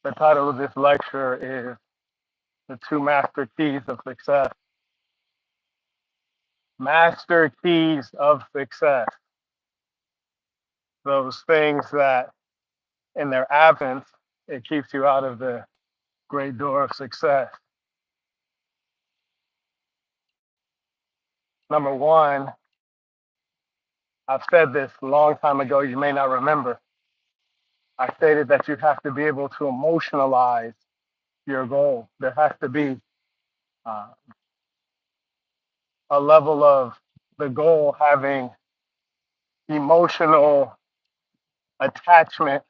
The title of this lecture is The Two Master Keys of Success. Master keys of success. Those things that, in their absence, it keeps you out of the great door of success. Number one, I've said this a long time ago, you may not remember. I stated that you have to be able to emotionalize your goal. There has to be uh, a level of the goal having emotional attachment,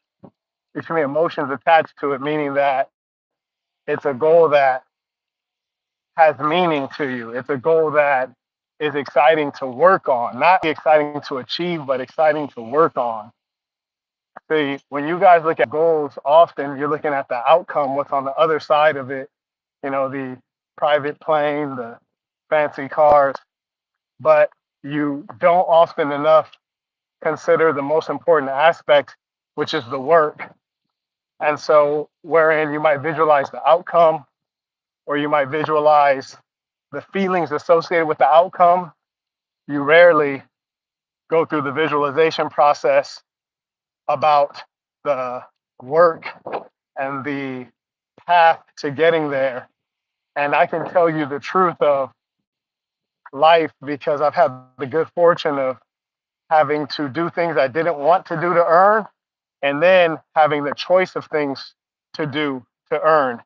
excuse me, emotions attached to it, meaning that it's a goal that has meaning to you. It's a goal that is exciting to work on, not exciting to achieve, but exciting to work on. See, when you guys look at goals, often you're looking at the outcome, what's on the other side of it, the private plane, the fancy cars, but you don't often enough consider the most important aspect, which is the work. And so, wherein you might visualize the outcome, or you might visualize the feelings associated with the outcome, you rarely go through the visualization process about the work and the path to getting there. And I can tell you the truth of life because I've had the good fortune of having to do things I didn't want to do to earn, and then having the choice of things to do to earn.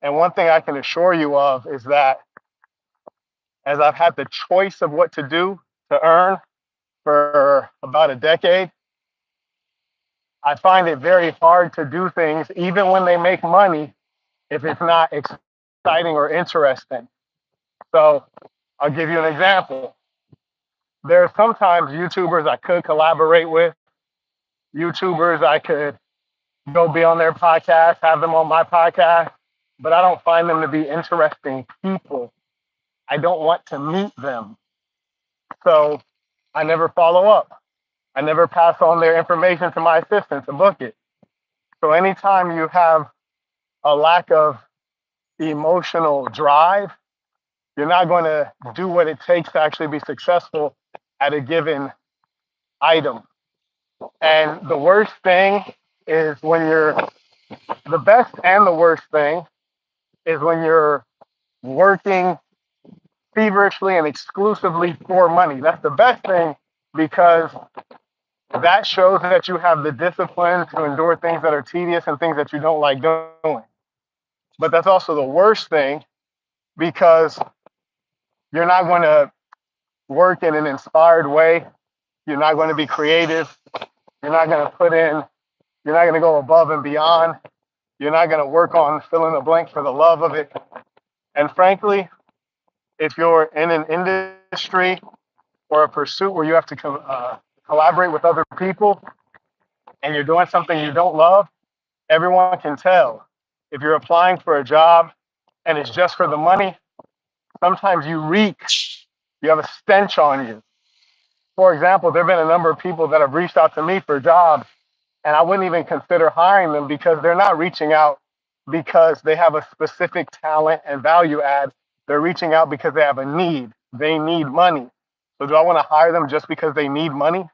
And one thing I can assure you of is that as I've had the choice of what to do to earn for about a decade, I find it very hard to do things, even when they make money, if it's not exciting or interesting. So I'll give you an example. There are sometimes YouTubers I could collaborate with, YouTubers I could go be on their podcast, have them on my podcast, but I don't find them to be interesting people. I don't want to meet them. So I never follow up. I never pass on their information to my assistant to book it. So anytime you have a lack of emotional drive, you're not going to do what it takes to actually be successful at a given item. And the worst thing is when you're, the best and the worst thing is when you're working feverishly and exclusively for money. That's the best thing because that shows that you have the discipline to endure things that are tedious and things that you don't like doing. But that's also the worst thing because you're not going to work in an inspired way. You're not going to be creative. You're not going to put in, you're not going to go above and beyond. You're not going to work on fill in the blank for the love of it. And frankly, if you're in an industry or a pursuit where you have to collaborate with other people and you're doing something you don't love, everyone can tell. If you're applying for a job and it's just for the money, sometimes you reek. You have a stench on you. For example, there have been a number of people that have reached out to me for jobs, and I wouldn't even consider hiring them because they're not reaching out because they have a specific talent and value add. They're reaching out because they have a need. They need money. So do I want to hire them just because they need money?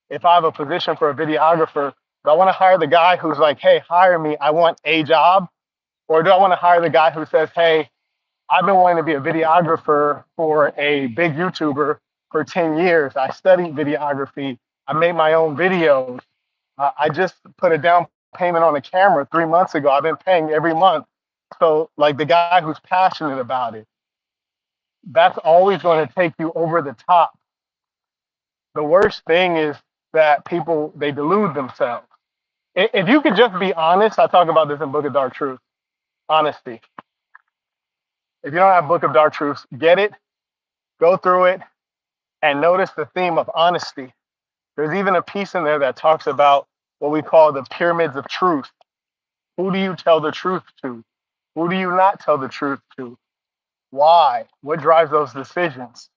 If I have a position for a videographer, do I want to hire the guy who's like, hey, hire me, I want a job? Or do I want to hire the guy who says, hey, I've been wanting to be a videographer for a big YouTuber for 10 years. I studied videography. I made my own videos. I just put a down payment on a camera 3 months ago. I've been paying every month. So, like the guy who's passionate about it, that's always going to take you over the top. The worst thing is that people, they delude themselves. If you could just be honest, I talk about this in Book of Dark Truth, honesty. If you don't have Book of Dark Truths, get it, go through it, and notice the theme of honesty. There's even a piece in there that talks about what we call the pyramids of truth. Who do you tell the truth to? Who do you not tell the truth to? Why? What drives those decisions?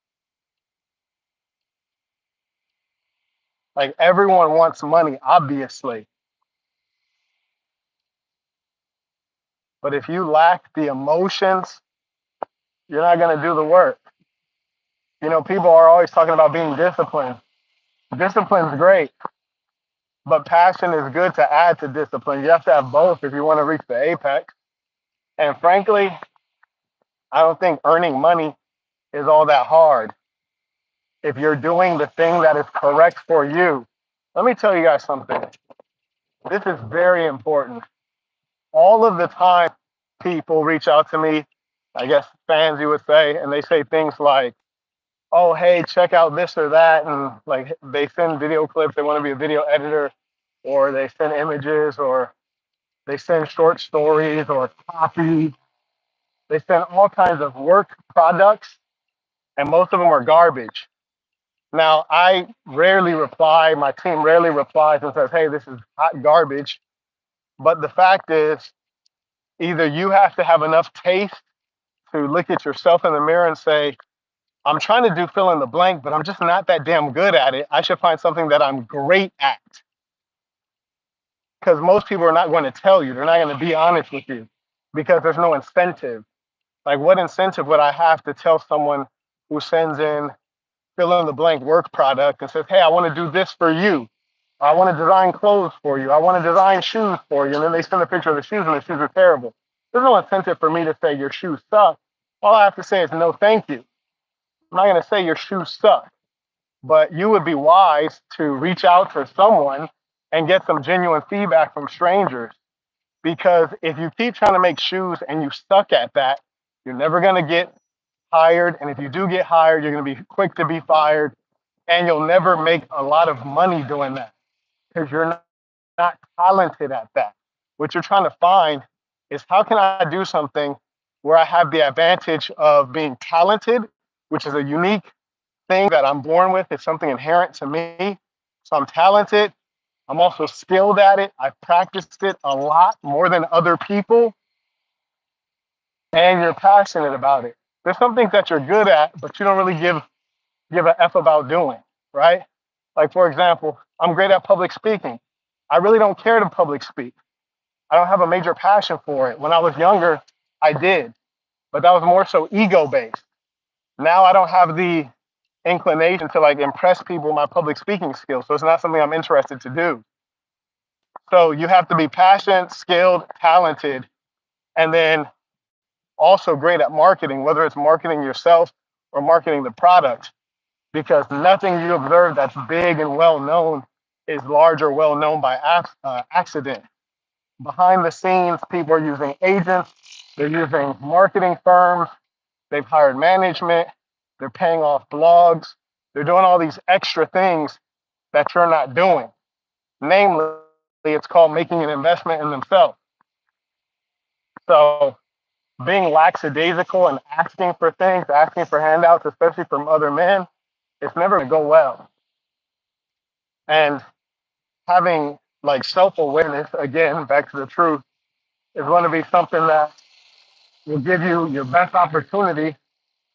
Like everyone wants money, obviously. But if you lack the emotions, you're not going to do the work. You know, people are always talking about being disciplined. Discipline's great, but passion is good to add to discipline. You have to have both if you want to reach the apex. And frankly, I don't think earning money is all that hard if you're doing the thing that is correct for you. Let me tell you guys something. This is very important. All of the time, people reach out to me, I guess fans, you would say, and they say things like, oh, hey, check out this or that. And like they send video clips, they want to be a video editor, or they send images, or they send short stories or copy. They send all kinds of work products, and most of them are garbage. Now, I rarely reply, my team rarely replies and says, hey, this is hot garbage. But the fact is, either you have to have enough taste to look at yourself in the mirror and say, I'm trying to do fill in the blank, but I'm just not that damn good at it. I should find something that I'm great at. Because most people are not going to tell you. They're not going to be honest with you because there's no incentive. Like, what incentive would I have to tell someone who sends in fill in the blank work product and says, hey, I want to do this for you. I want to design clothes for you. I want to design shoes for you. And then they send a picture of the shoes and the shoes are terrible. There's no incentive for me to say your shoes suck. All I have to say is no, thank you. I'm not going to say your shoes suck, but you would be wise to reach out to someone and get some genuine feedback from strangers. Because if you keep trying to make shoes and you suck at that, you're never going to get hired. And if you do get hired, you're going to be quick to be fired. And you'll never make a lot of money doing that because you're not talented at that. What you're trying to find is how can I do something where I have the advantage of being talented, which is a unique thing that I'm born with. It's something inherent to me. So I'm talented. I'm also skilled at it. I've practiced it a lot more than other people. And you're passionate about it. There's some things that you're good at, but you don't really give a F about doing, right? Like, for example, I'm great at public speaking. I really don't care to public speak. I don't have a major passion for it. When I was younger, I did, but that was more so ego-based. Now I don't have the inclination to like impress people with my public speaking skills, so it's not something I'm interested to do. So you have to be passionate, skilled, talented, and then also great at marketing, whether it's marketing yourself or marketing the product, because nothing you observe that's big and well known is large or well known by accident. Behind the scenes, people are using agents, they're using marketing firms, they've hired management, they're paying off blogs, they're doing all these extra things that you're not doing. Namely, it's called making an investment in themselves. So being lackadaisical and asking for things, asking for handouts, especially from other men, it's never going to go well. And having like self-awareness, again, back to the truth, is going to be something that will give you your best opportunity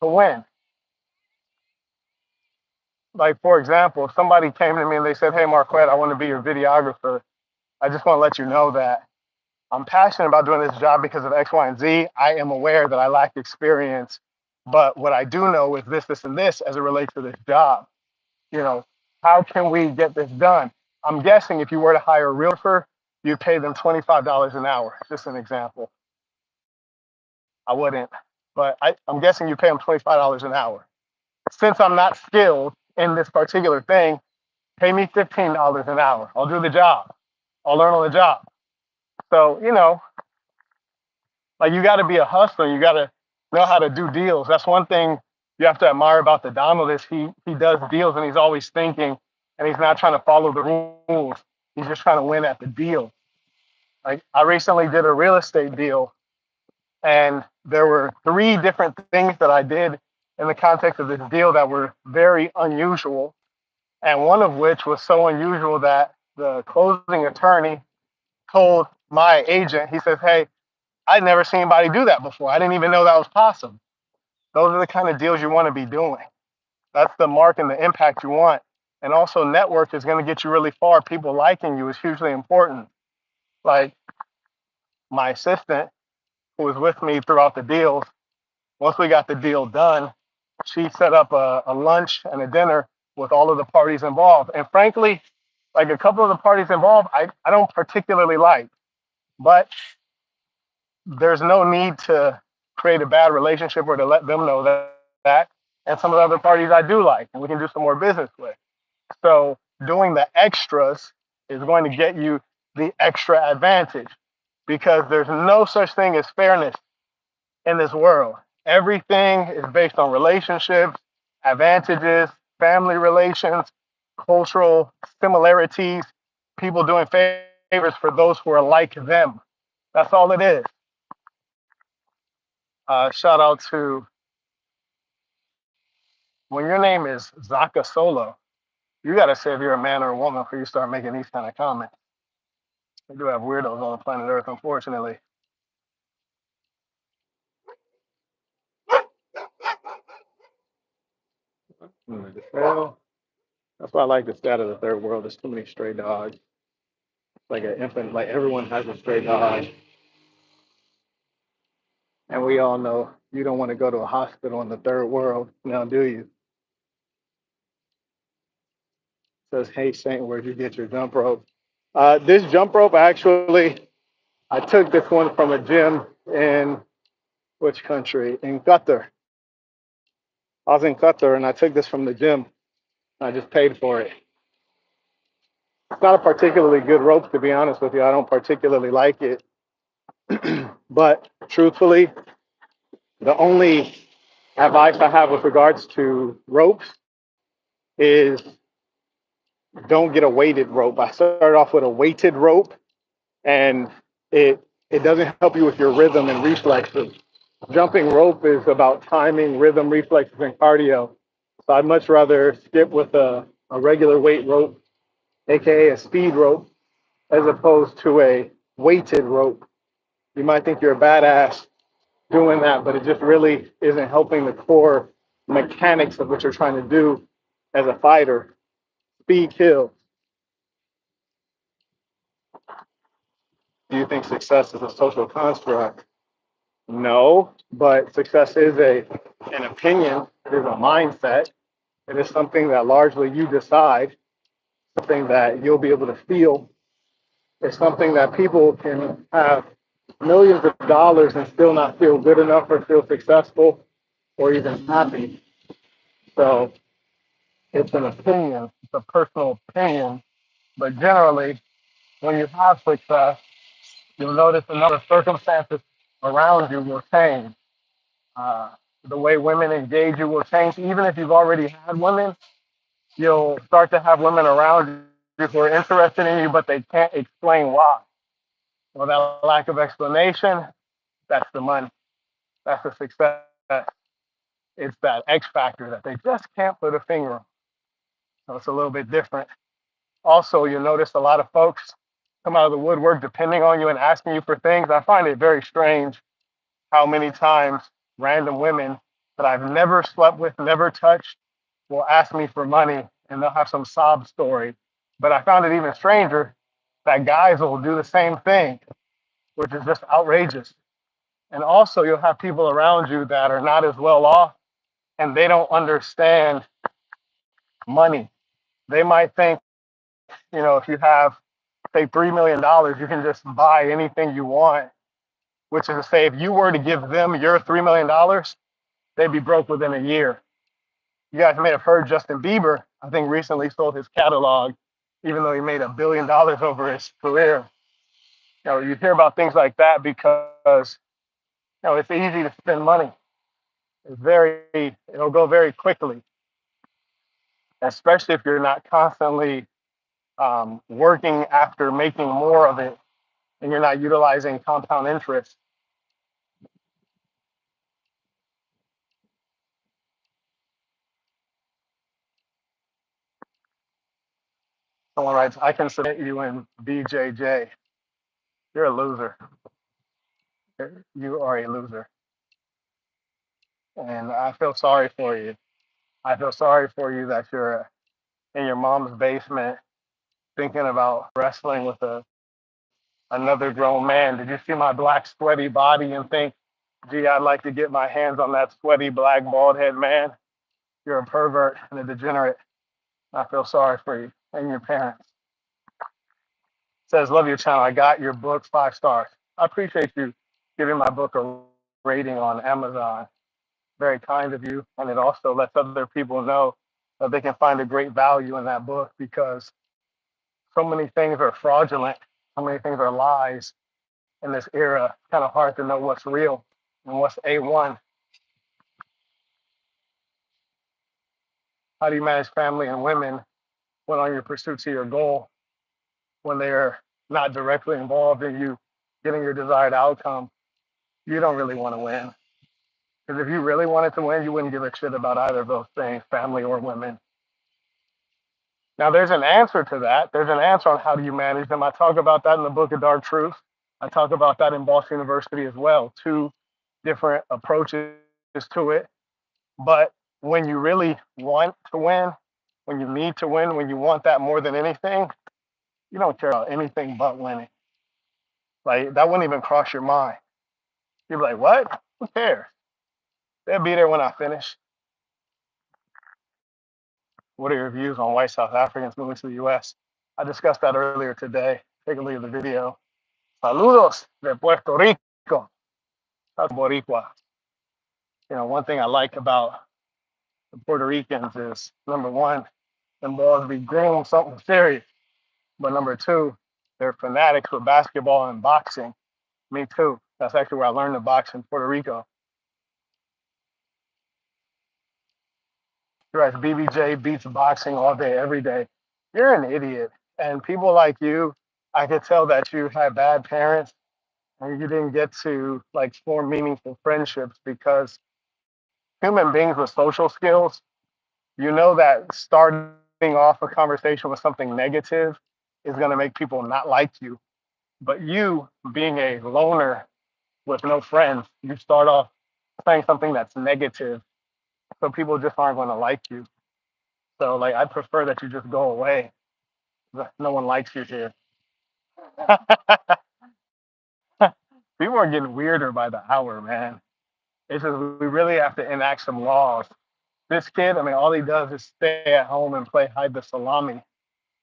to win. Like, for example, if somebody came to me and they said, hey, Marquette, I want to be your videographer. I just want to let you know that I'm passionate about doing this job because of X, Y, and Z. I am aware that I lack experience, but what I do know is this, this, and this as it relates to this job. You know, how can we get this done? I'm guessing if you were to hire a realtor, you'd pay them $25 an hour. Just an example. I wouldn't, but I'm guessing you pay them $25 an hour. Since I'm not skilled in this particular thing, pay me $15 an hour. I'll do the job. I'll learn on the job. So, you know, like you got to be a hustler. You got to know how to do deals. That's one thing you have to admire about the Donald is he does deals and he's always thinking and he's not trying to follow the rules. He's just trying to win at the deal. Like I recently did a real estate deal and there were 3 different things that I did in the context of this deal that were very unusual. And one of which was so unusual that the closing attorney told my agent, he says, hey, I'd never seen anybody do that before. I didn't even know that was possible. Those are the kind of deals you want to be doing. That's the mark and the impact you want. And also network is going to get you really far. People liking you is hugely important. Like my assistant, who was with me throughout the deals, once we got the deal done, she set up a lunch and a dinner with all of the parties involved. And frankly, like a couple of the parties involved, I don't particularly like, but there's no need to create a bad relationship or to let them know that. And some of the other parties I do like, and we can do some more business with. So doing the extras is going to get you the extra advantage because there's no such thing as fairness in this world. Everything is based on relationships, advantages, family relations, cultural similarities, people doing favors for those who are like them. That's all it is. Shout out to when your name is Zaka Solo, you got to say if you're a man or a woman before you start making these kind of comments. We do have weirdos on the planet Earth, unfortunately. Well, that's why I like the stat of the third world. There's too many stray dogs. Like an infant, like everyone has a stray dog. And we all know you don't want to go to a hospital in the third world, now do you? It says, hey, Saint, where'd you get your jump rope? This jump rope, actually, I took this one from a gym in which country? In Qatar. I was in Qatar and I took this from the gym. I just paid for it. It's not a particularly good rope, to be honest with you. I don't particularly like it. But truthfully, the only advice I have with regards to ropes is don't get a weighted rope. I started off with a weighted rope, and it doesn't help you with your rhythm and reflexes. Jumping rope is about timing, rhythm, reflexes, and cardio. So I'd much rather skip with a regular weight rope, aka a speed rope, as opposed to a weighted rope. You might think you're a badass doing that, but it just really isn't helping the core mechanics of what you're trying to do as a fighter. Speed kills. Do you think success is a social construct? No, but success is an opinion. It is a mindset. It is something that largely you decide, something that you'll be able to feel. It's something that people can have millions of dollars and still not feel good enough or feel successful or even happy. So it's an opinion, it's a personal opinion. But generally, when you have success, you'll notice a number of circumstances around you will change. Uh, the way women engage you will change. Even if you've already had women, you'll start to have women around you who are interested in you, but they can't explain why. Well, that lack of explanation, that's the money. That's the success. It's that X factor that they just can't put a finger on. So it's a little bit different. Also, you'll notice a lot of folks come out of the woodwork depending on you and asking you for things. I find it very strange how many times random women that I've never slept with, never touched, will ask me for money and they'll have some sob story. But I found it even stranger that guys will do the same thing, which is just outrageous. And also, you'll have people around you that are not as well off and they don't understand money. They might think, if you have, say, $3 million, you can just buy anything you want, which is to say, if you were to give them your $3 million, they'd be broke within a year. You guys may have heard Justin Bieber, I think, recently sold his catalog, even though he made $1 billion over his career. You hear about things like that because, it's easy to spend money. It'll go very quickly, especially if you're not constantly working after making more of it and you're not utilizing compound interest. Someone writes, I can submit you in BJJ. You're a loser. You are a loser. And I feel sorry for you. I feel sorry for you that you're in your mom's basement thinking about wrestling with a another grown man. Did you see my black sweaty body and think, gee, I'd like to get my hands on that sweaty black bald head man? You're a pervert and a degenerate. I feel sorry for you and your parents. Says, love your channel. I got your book, 5 stars. I appreciate you giving my book a rating on Amazon. Very kind of you. And it also lets other people know that they can find a great value in that book because so many things are fraudulent, so many things are lies in this era. It's kind of hard to know what's real and what's A1. How do you manage family and women when on your pursuit to your goal, when they're not directly involved in you getting your desired outcome? You don't really want to win. Because if you really wanted to win, you wouldn't give a shit about either of those things, family or women. Now, there's an answer to that. There's an answer on how do you manage them. I talk about that in the book of Dark Truth. I talk about that in Boston University as well. Two different approaches to it. But when you really want to win, when you need to win, when you want that more than anything, you don't care about anything but winning. Like, that wouldn't even cross your mind. You'd be like, what? Who cares? They'll be there when I finish. What are your views on white South Africans moving to the US? I discussed that earlier today. Take a look at the video. Saludos de Puerto Rico. That's Boricua. You know, one thing I like about the Puerto Ricans is number one, them balls be groomed something serious. But number two, they're fanatics with basketball and boxing. Me too. That's actually where I learned to box in Puerto Rico. You're right, BBJ beats boxing all day, every day. You're an idiot. And people like you, I could tell that you had bad parents and you didn't get to like form meaningful friendships because human beings with social skills, you know that starting off a conversation with something negative is going to make people not like you. But you, being a loner with no friends, you start off saying something that's negative, so people just aren't going to like you. So, like, I prefer that you just go away. No one likes you here. People are getting weirder by the hour, man. It's just we really have to enact some laws. This kid, I mean, all he does is stay at home and play hide the salami.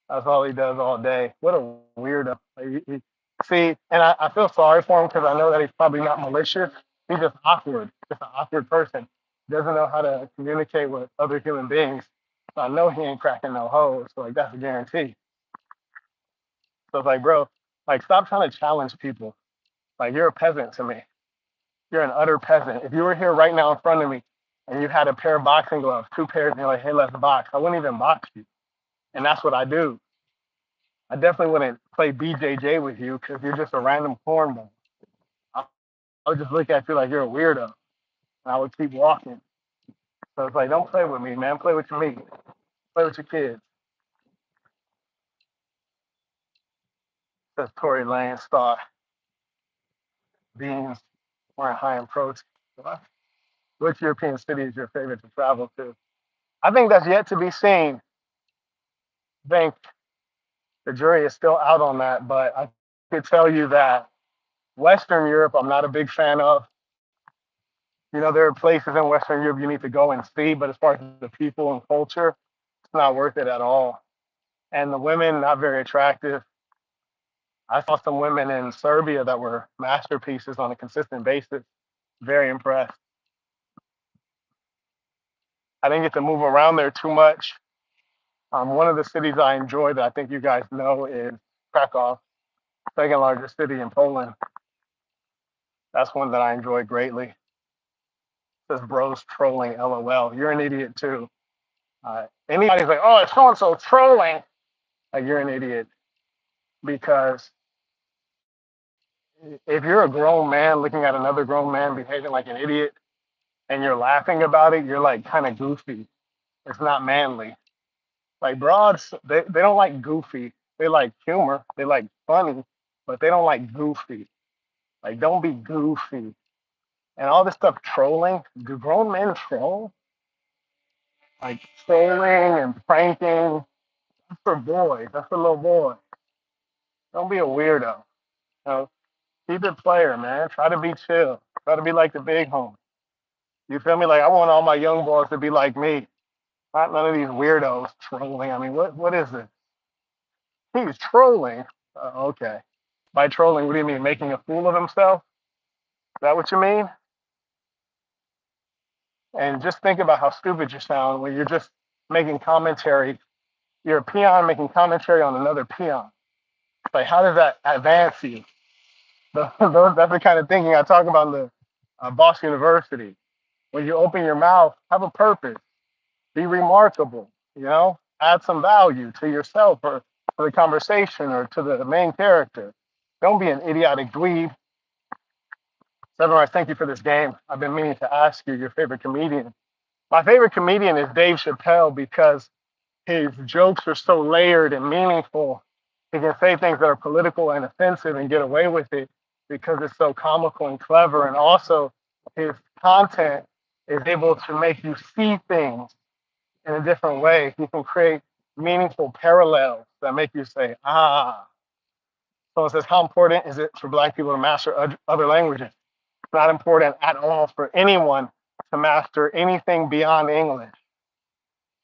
That's all he does all day. What a weirdo. Like, see, and I feel sorry for him because I know that he's probably not malicious. He's just awkward, just an awkward person. Doesn't know how to communicate with other human beings. So I know he ain't cracking no hoes. So like that's a guarantee. So it's like, bro, like stop trying to challenge people. Like you're a peasant to me. You're an utter peasant. If you were here right now in front of me and you had a pair of boxing gloves, 2 pairs, and you're like, hey, let's box, I wouldn't even box you. And that's what I do. I definitely wouldn't play BJJ with you because you're just a random cornball. I would just look at you like you're a weirdo. And I would keep walking. So it's like, don't play with me, man. Play with me. Play with your kids. Says Tory Lane star. Beans weren't high in protein. Which European city is your favorite to travel to? I think that's yet to be seen. I think the jury is still out on that, but I could tell you that Western Europe, I'm not a big fan of. You know, there are places in Western Europe you need to go and see, but as far as the people and culture, it's not worth it at all. And the women, not very attractive. I saw some women in Serbia that were masterpieces on a consistent basis. Very impressed. I didn't get to move around there too much. One of the cities I enjoy that I think you guys know is Krakow, second largest city in Poland. That's one that I enjoy greatly. It says bros trolling, LOL. You're an idiot too. Anybody's like, oh, it's so and so trolling. Like you're an idiot because if you're a grown man looking at another grown man behaving like an idiot and you're laughing about it, you're like kind of goofy. It's not manly. Like broads, they don't like goofy. They like humor. They like funny, but they don't like goofy. Like don't be goofy. And all this stuff trolling. Do grown men troll? Like trolling and pranking. That's for boys. That's for little boys. Don't be a weirdo. You know, keep it player, man. Try to be chill. Try to be like the big homie. You feel me? Like I want all my young boys to be like me. Not none of these weirdos trolling. I mean, what is this? He's trolling. Okay. By trolling, what do you mean? Making a fool of himself? Is that what you mean? And just think about how stupid you sound when you're just making commentary. You're a peon making commentary on another peon. Like, how does that advance you? That's the kind of thinking I talk about in the Boston University. When you open your mouth, have a purpose, be remarkable, add some value to yourself or to the conversation or to the main character. Don't be an idiotic dweeb. Seven, thank you for this game. I've been meaning to ask you your favorite comedian. My favorite comedian is Dave Chappelle because his jokes are so layered and meaningful. He can say things that are political and offensive and get away with it because it's so comical and clever. And also, his content is able to make you see things in a different way. He can create meaningful parallels that make you say, ah. Someone says, how important is it for Black people to master other languages? It's not important at all for anyone to master anything beyond English.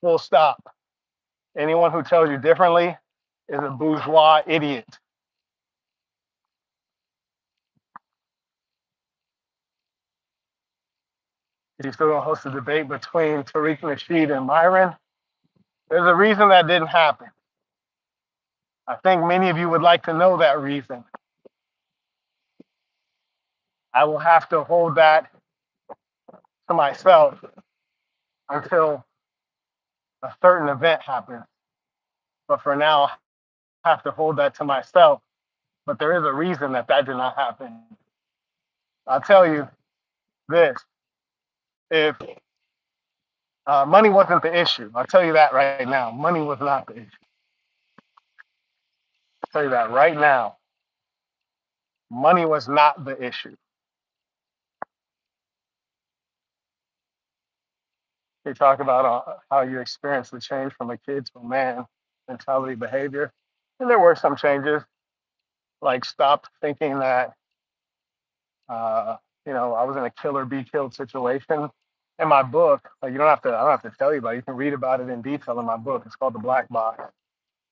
Full stop. Anyone who tells you differently is a bourgeois idiot. He's still going to host a debate between Tariq Nasheed and Myron. There's a reason that didn't happen. I think many of you would like to know that reason. I will have to hold that to myself until a certain event happens. But for now, I have to hold that to myself. But there is a reason that did not happen. I'll tell you this. If money wasn't the issue, I'll tell you that right now. Money was not the issue. I'll tell you that right now. Money was not the issue. They talk about how you experience the change from a kid to a man, mentality, behavior. And there were some changes, like stopped thinking that, I was in a kill or be killed situation. In my book, like I don't have to tell you about it. You can read about it in detail in my book. It's called The Black Box.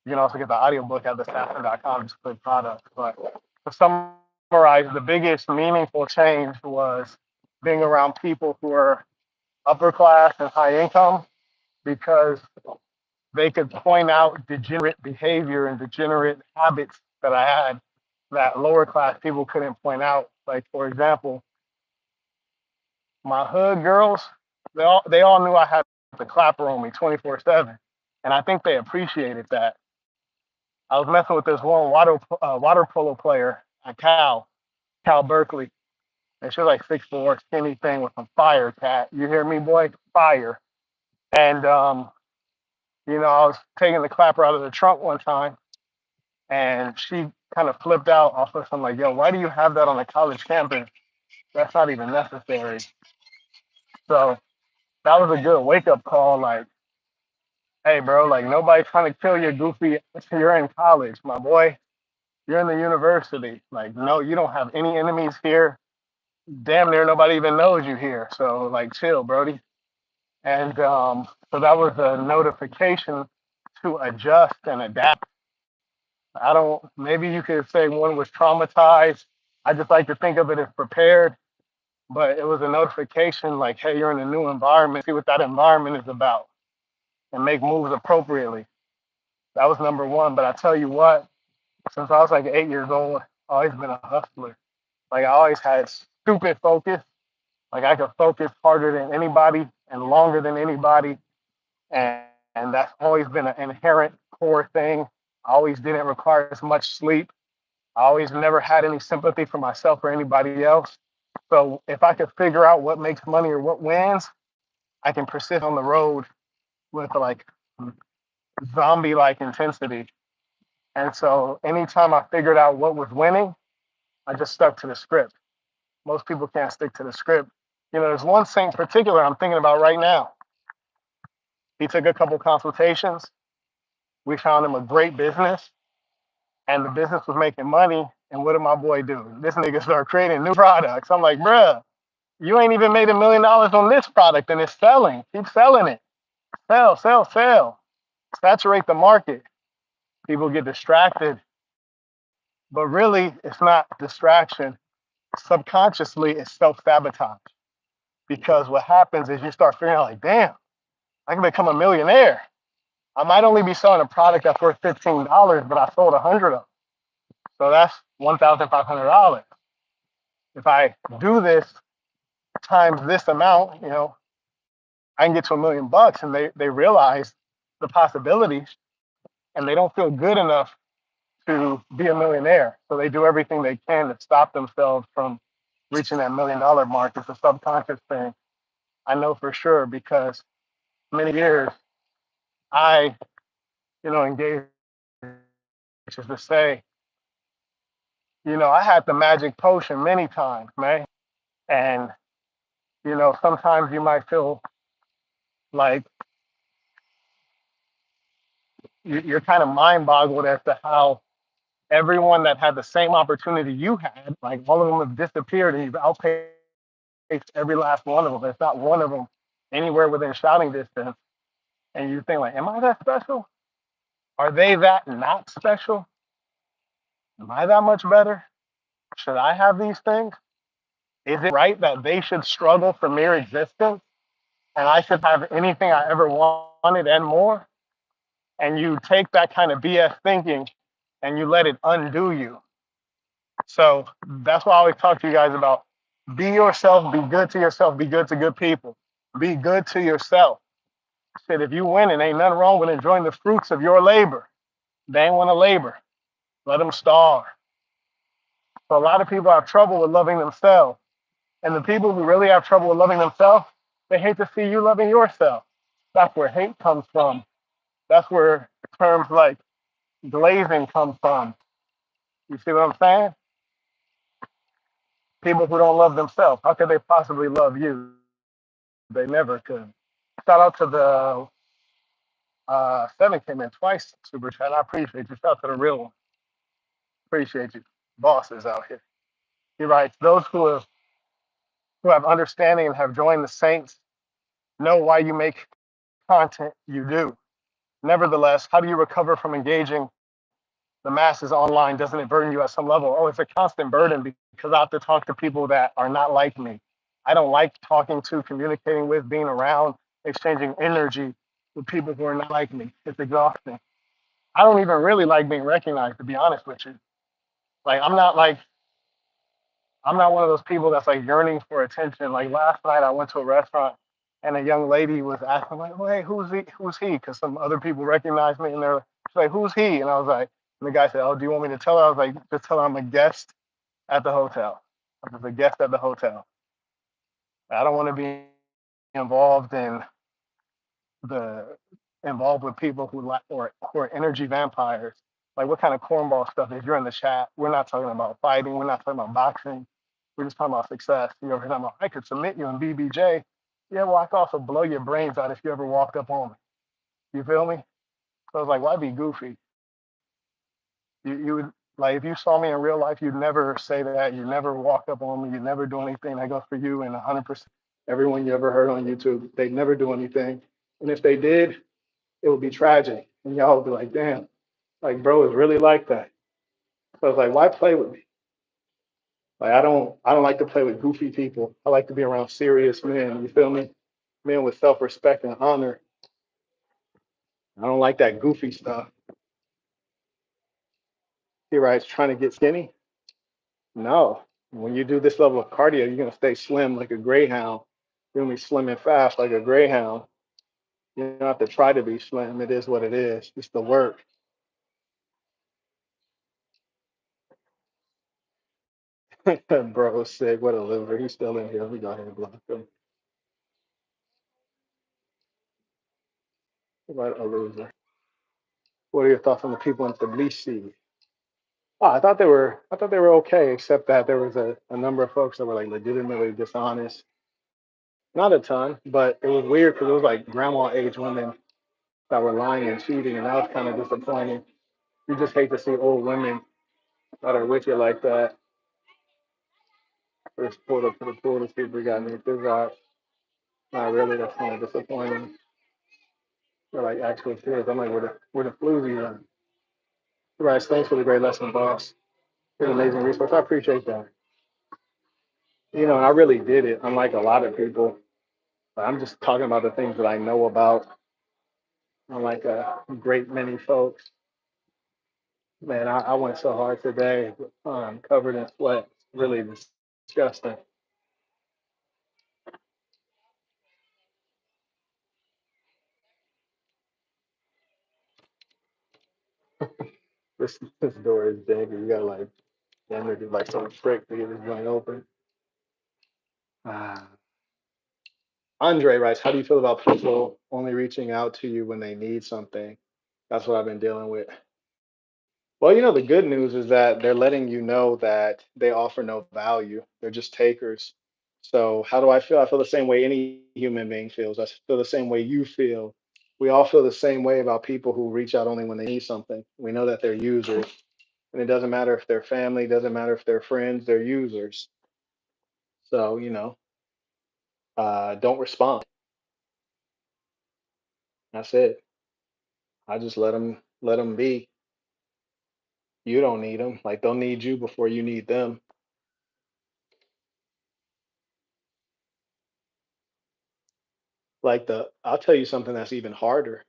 You can also get the audiobook at thesafin.com. It's a good product. But to summarize, the biggest meaningful change was being around people who are upper class and high income because they could point out degenerate behavior and degenerate habits that I had that lower class people couldn't point out. Like, for example, my hood girls, they all knew I had the clapper on me 24/7. And I think they appreciated that. I was messing with this one water polo player at Cal Berkeley. And she was like 6'4", skinny thing with some fire, cat. You hear me, boy? Fire. And I was taking the clapper out of the trunk one time, and she kind of flipped out off of. I'm like, yo, why do you have that on a college campus? That's not even necessary. So that was a good wake up call. Like, hey, bro, like nobody's trying to kill you, goofy. You're in college, my boy. You're in the university. Like, no, you don't have any enemies here. Damn near nobody even knows you here. So like, chill, Brody. And so that was a notification to adjust and adapt. Maybe you could say one was traumatized. I just like to think of it as prepared, but it was a notification like, hey, you're in a new environment. See what that environment is about and make moves appropriately. That was number one. But I tell you what, since I was like 8 years old, I've always been a hustler. Like I always had stupid focus. Like I could focus harder than anybody and longer than anybody. And that's always been an inherent core thing. I always didn't require as much sleep. I always never had any sympathy for myself or anybody else. So if I could figure out what makes money or what wins, I can persist on the road with like zombie like intensity. And so anytime I figured out what was winning, I just stuck to the script. Most people can't stick to the script. There's one thing in particular I'm thinking about right now. He took a couple consultations. We found him a great business, and the business was making money. And what did my boy do? This nigga start creating new products. I'm like, bruh, you ain't even made $1 million on this product and it's selling. Keep selling it. Sell, sell, sell. Saturate the market. People get distracted. But really, it's not distraction. Subconsciously, it's self-sabotage. Because what happens is you start figuring out, like, damn, I can become a millionaire. I might only be selling a product that's worth $15, but I sold 100 of them. So that's $1,500. If I do this times this amount, I can get to $1 million. And they realize the possibilities and they don't feel good enough to be a millionaire. So they do everything they can to stop themselves from reaching that $1 million mark. It's a subconscious thing. I know for sure because many years I, engaged, which is to say, I had the magic potion many times, man. And, sometimes you might feel like you're kind of mind boggled as to how everyone that had the same opportunity you had, like all of them have disappeared and you've outpaced every last one of them. There's not one of them anywhere within shouting distance. And you think like, am I that special? Are they that not special? Am I that much better? Should I have these things? Is it right that they should struggle for mere existence and I should have anything I ever wanted and more? And you take that kind of BS thinking and you let it undo you. So that's why I always talk to you guys about be yourself, be good to yourself, be good to good people. Be good to yourself. Shit, if you win, it ain't nothing wrong with enjoying the fruits of your labor. They ain't want to labor. Let them starve. So a lot of people have trouble with loving themselves. And the people who really have trouble with loving themselves, they hate to see you loving yourself. That's where hate comes from. That's where terms like glazing come from. You see what I'm saying? People who don't love themselves, how could they possibly love you? They never could. Shout out to the Seven came in twice, super chat. I appreciate you. Shout out to the real one. Appreciate you. Bosses out here. He writes, those who have understanding and have joined the saints know why you make content you do. Nevertheless, how do you recover from engaging the masses online? Doesn't it burden you at some level? Oh, it's a constant burden because I have to talk to people that are not like me. I don't like talking to, communicating with, being around, exchanging energy with people who are not like me. It's exhausting. I don't even really like being recognized, to be honest with you. Like I'm not one of those people that's like yearning for attention. Like last night I went to a restaurant and a young lady was asking like, oh, hey, who's he? Who's he? Because some other people recognized me and they're like, who's he? And I was like, and the guy said, oh, do you want me to tell her? I was like, just tell her I'm a guest at the hotel. I'm just a guest at the hotel. I don't want to be involved in the involved with people who are energy vampires. Like what kind of cornball stuff is you're in the chat? We're not talking about fighting. We're not talking about boxing. We're just talking about success. You're talking about I could submit you in BBJ. Yeah, well, I could also blow your brains out if you ever walked up on me. You feel me? So I was like, why be goofy? You would like if you saw me in real life, you'd never say that. You never walk up on me. You never do anything. That goes for you and 100% everyone you ever heard on YouTube. They'd never do anything. And if they did, it would be tragic. And y'all would be like, damn, like bro is really like that. So I was like, why play with me? Like I don't like to play with goofy people. I like to be around serious men. You feel me? Men with self-respect and honor. I don't like that goofy stuff. He writes, trying to get skinny. No. When you do this level of cardio, you're gonna stay slim like a greyhound. You're gonna be slim and fast like a greyhound. You don't have to try to be slim. It is what it is. It's the work. Bro, sick. What a loser. He's still in here. We got him blocked him. What a loser. What are your thoughts on the people in Tbilisi? Oh, I thought they were okay, except that there was a number of folks that were like legitimately dishonest. Not a ton, but it was weird because it was like grandma age women that were lying and cheating, and that was kind of disappointing. You just hate to see old women I don't with you like that. First pulled up to the pool to see if we got any fish out. Not really. That's kind of disappointing. They're like actual fish. I'm like, where the floozies at? Right. Thanks for the great lesson, boss. You're an amazing resource. I appreciate that. You know, and I really did it. Unlike a lot of people, I'm just talking about the things that I know about. Unlike a great many folks. Man, I went so hard today, covered in sweat. Really disgusting. This door is big. You gotta like damn near do like some trick to get this joint open. Ah. Andre writes, how do you feel about people only reaching out to you when they need something? That's what I've been dealing with. Well, you know, the good news is that they're letting you know that they offer no value. They're just takers. So, how do I feel? I feel the same way any human being feels. I feel the same way you feel. We all feel the same way about people who reach out only when they need something. We know that they're users, and it doesn't matter if they're family, doesn't matter if they're friends, they're users. So, don't respond. That's it. I just let them be. You don't need them. Like they'll need you before you need them. I'll tell you something that's even harder.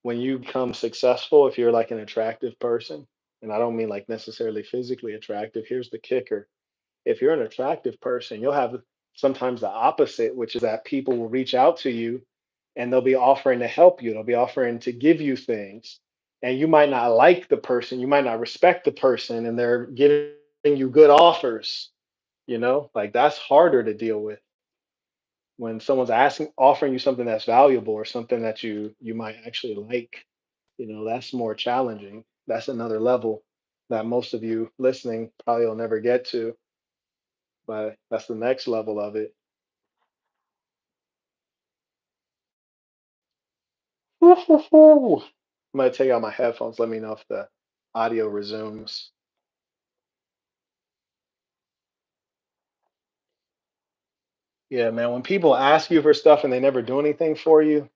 When you become successful, if you're like an attractive person, and I don't mean like necessarily physically attractive, here's the kicker. If you're an attractive person, you'll have sometimes the opposite, which is that people will reach out to you and they'll be offering to help you, they'll be offering to give you things. And you might not like the person, you might not respect the person, and they're giving you good offers, like that's harder to deal with when someone's offering you something that's valuable or something that you might actually like. That's more challenging. That's another level that most of you listening probably will never get to, but that's the next level of it. Woo-hoo-hoo. I'm gonna take out my headphones. Let me know if the audio resumes. Yeah, man. When people ask you for stuff and they never do anything for you,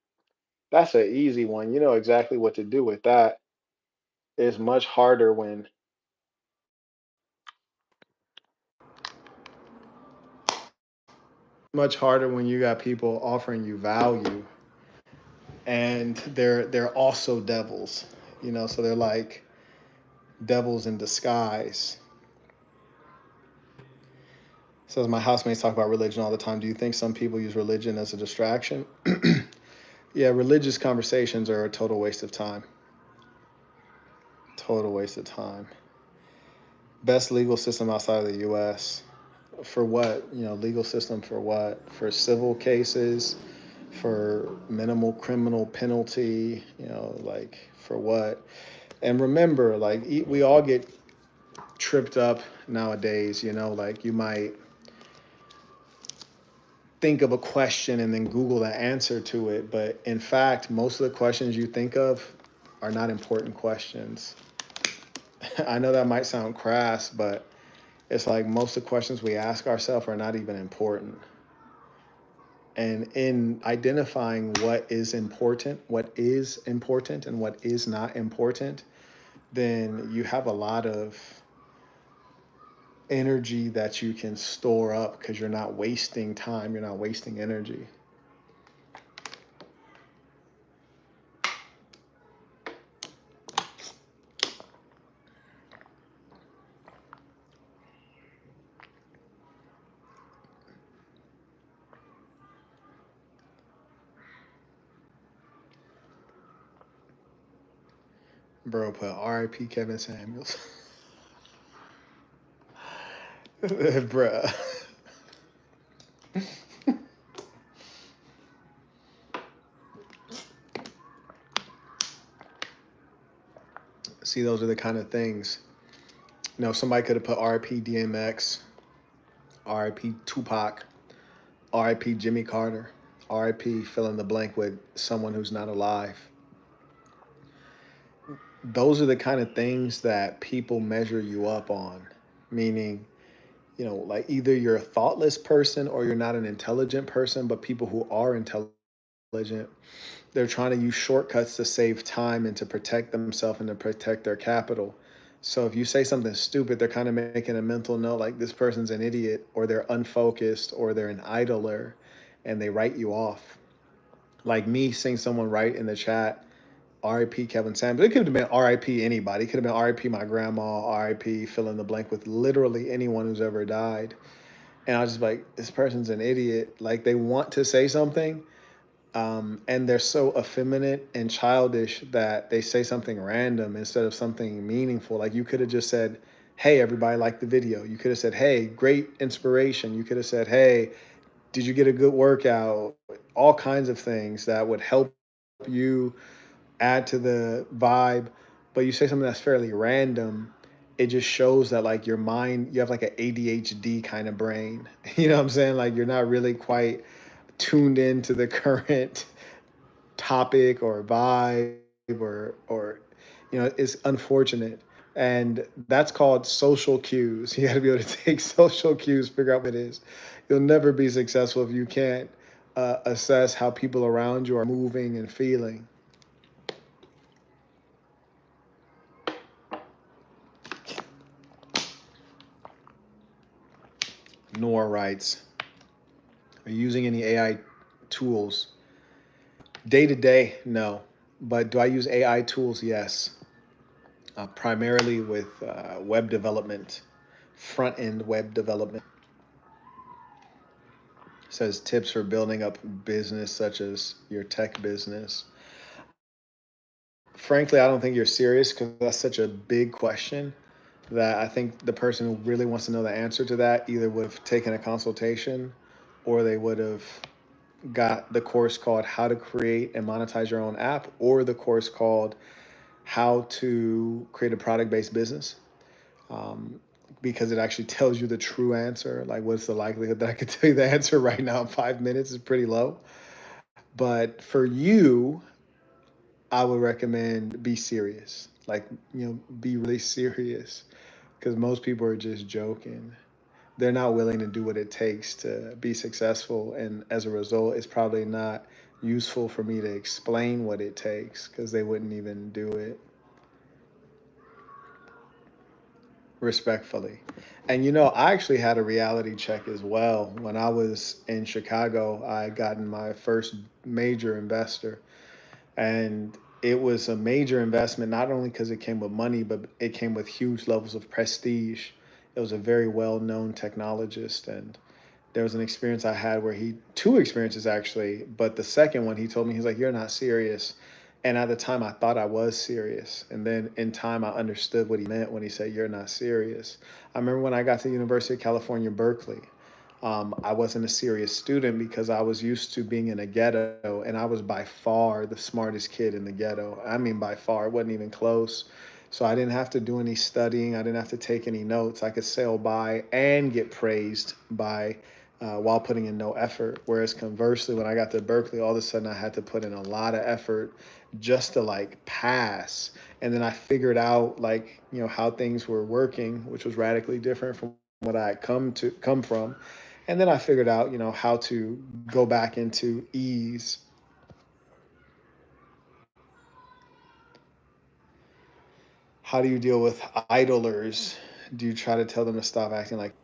that's an easy one. You know exactly what to do with that. It's much harder when you got people offering you value and they're also devils. So they're like devils in disguise. Says my housemates talk about religion all the time. Do you think some people use religion as a distraction? Yeah, religious conversations are a total waste of time. Total waste of time. Best legal system outside of the US. For what? Legal system for what? For civil cases, for minimal criminal penalty, like for what? And remember, like we all get tripped up nowadays, like you might think of a question and then Google the answer to it. But in fact, most of the questions you think of are not important questions. I know that might sound crass, but it's like most of the questions we ask ourselves are not even important. And in identifying what is important and what is not important, then you have a lot of energy that you can store up because you're not wasting time, you're not wasting energy. Bro, put RIP Kevin Samuels. Bruh. See, those are the kind of things. Somebody could have put RIP DMX, RIP Tupac, RIP Jimmy Carter, RIP fill in the blank with someone who's not alive. those are the kind of things that people measure you up on. Meaning, like either you're a thoughtless person or you're not an intelligent person, but people who are intelligent, they're trying to use shortcuts to save time and to protect themselves and to protect their capital. So if you say something stupid, they're kind of making a mental note like this person's an idiot or they're unfocused or they're an idler, and they write you off. Like me seeing someone write in the chat, RIP Kevin Samuels. It could have been RIP anybody. It could have been RIP my grandma, RIP fill in the blank with literally anyone who's ever died. And I was just like, this person's an idiot. Like they want to say something, and they're so effeminate and childish that they say something random instead of something meaningful. Like you could have just said, "Hey, everybody liked the video." You could have said, "Hey, great inspiration." You could have said, "Hey, did you get a good workout?" All kinds of things that would help you add to the vibe. But you say something that's fairly random, it just shows that like your mind, you have like an ADHD kind of brain. You know what I'm saying? Like you're not really quite tuned into the current topic or vibe or it's unfortunate. And that's called social cues. You got to be able to take social cues, figure out what it is. You'll never be successful if you can't assess how people around you are moving and feeling. Nor writes, are you using any AI tools? Day to day, no. But do I use AI tools? Yes. Primarily with web development, front end web development. It says tips for building up business such as your tech business. Frankly, I don't think you're serious because that's such a big question that I think the person who really wants to know the answer to that either would have taken a consultation or they would have got the course called How to Create and Monetize Your Own App or the course called How to Create a Product Based Business. Um, because it actually tells you the true answer. Like, what's the likelihood that I could tell you the answer right now in 5 minutes is pretty low. But for you, I would recommend be serious. Like, be really serious because most people are just joking. They're not willing to do what it takes to be successful. And as a result, it's probably not useful for me to explain what it takes because they wouldn't even do it respectfully. And I actually had a reality check as well. When I was in Chicago, I had gotten my first major investor. And it was a major investment, not only because it came with money, but it came with huge levels of prestige. It was a very well known technologist. And there was an experience I had where two experiences actually, but the second one, he told me, he's like, "You're not serious." And at the time, I thought I was serious. And then in time, I understood what he meant when he said, "You're not serious." I remember when I got to the University of California, Berkeley, I wasn't a serious student because I was used to being in a ghetto, and I was by far the smartest kid in the ghetto. I mean, by far, it wasn't even close. So I didn't have to do any studying. I didn't have to take any notes. I could sail by and get praised by while putting in no effort. Whereas conversely, when I got to Berkeley, all of a sudden I had to put in a lot of effort just to like pass. And then I figured out like how things were working, which was radically different from what I had come from. And then I figured out how to go back into ease. How do you deal with idlers? Do you try to tell them to stop acting like?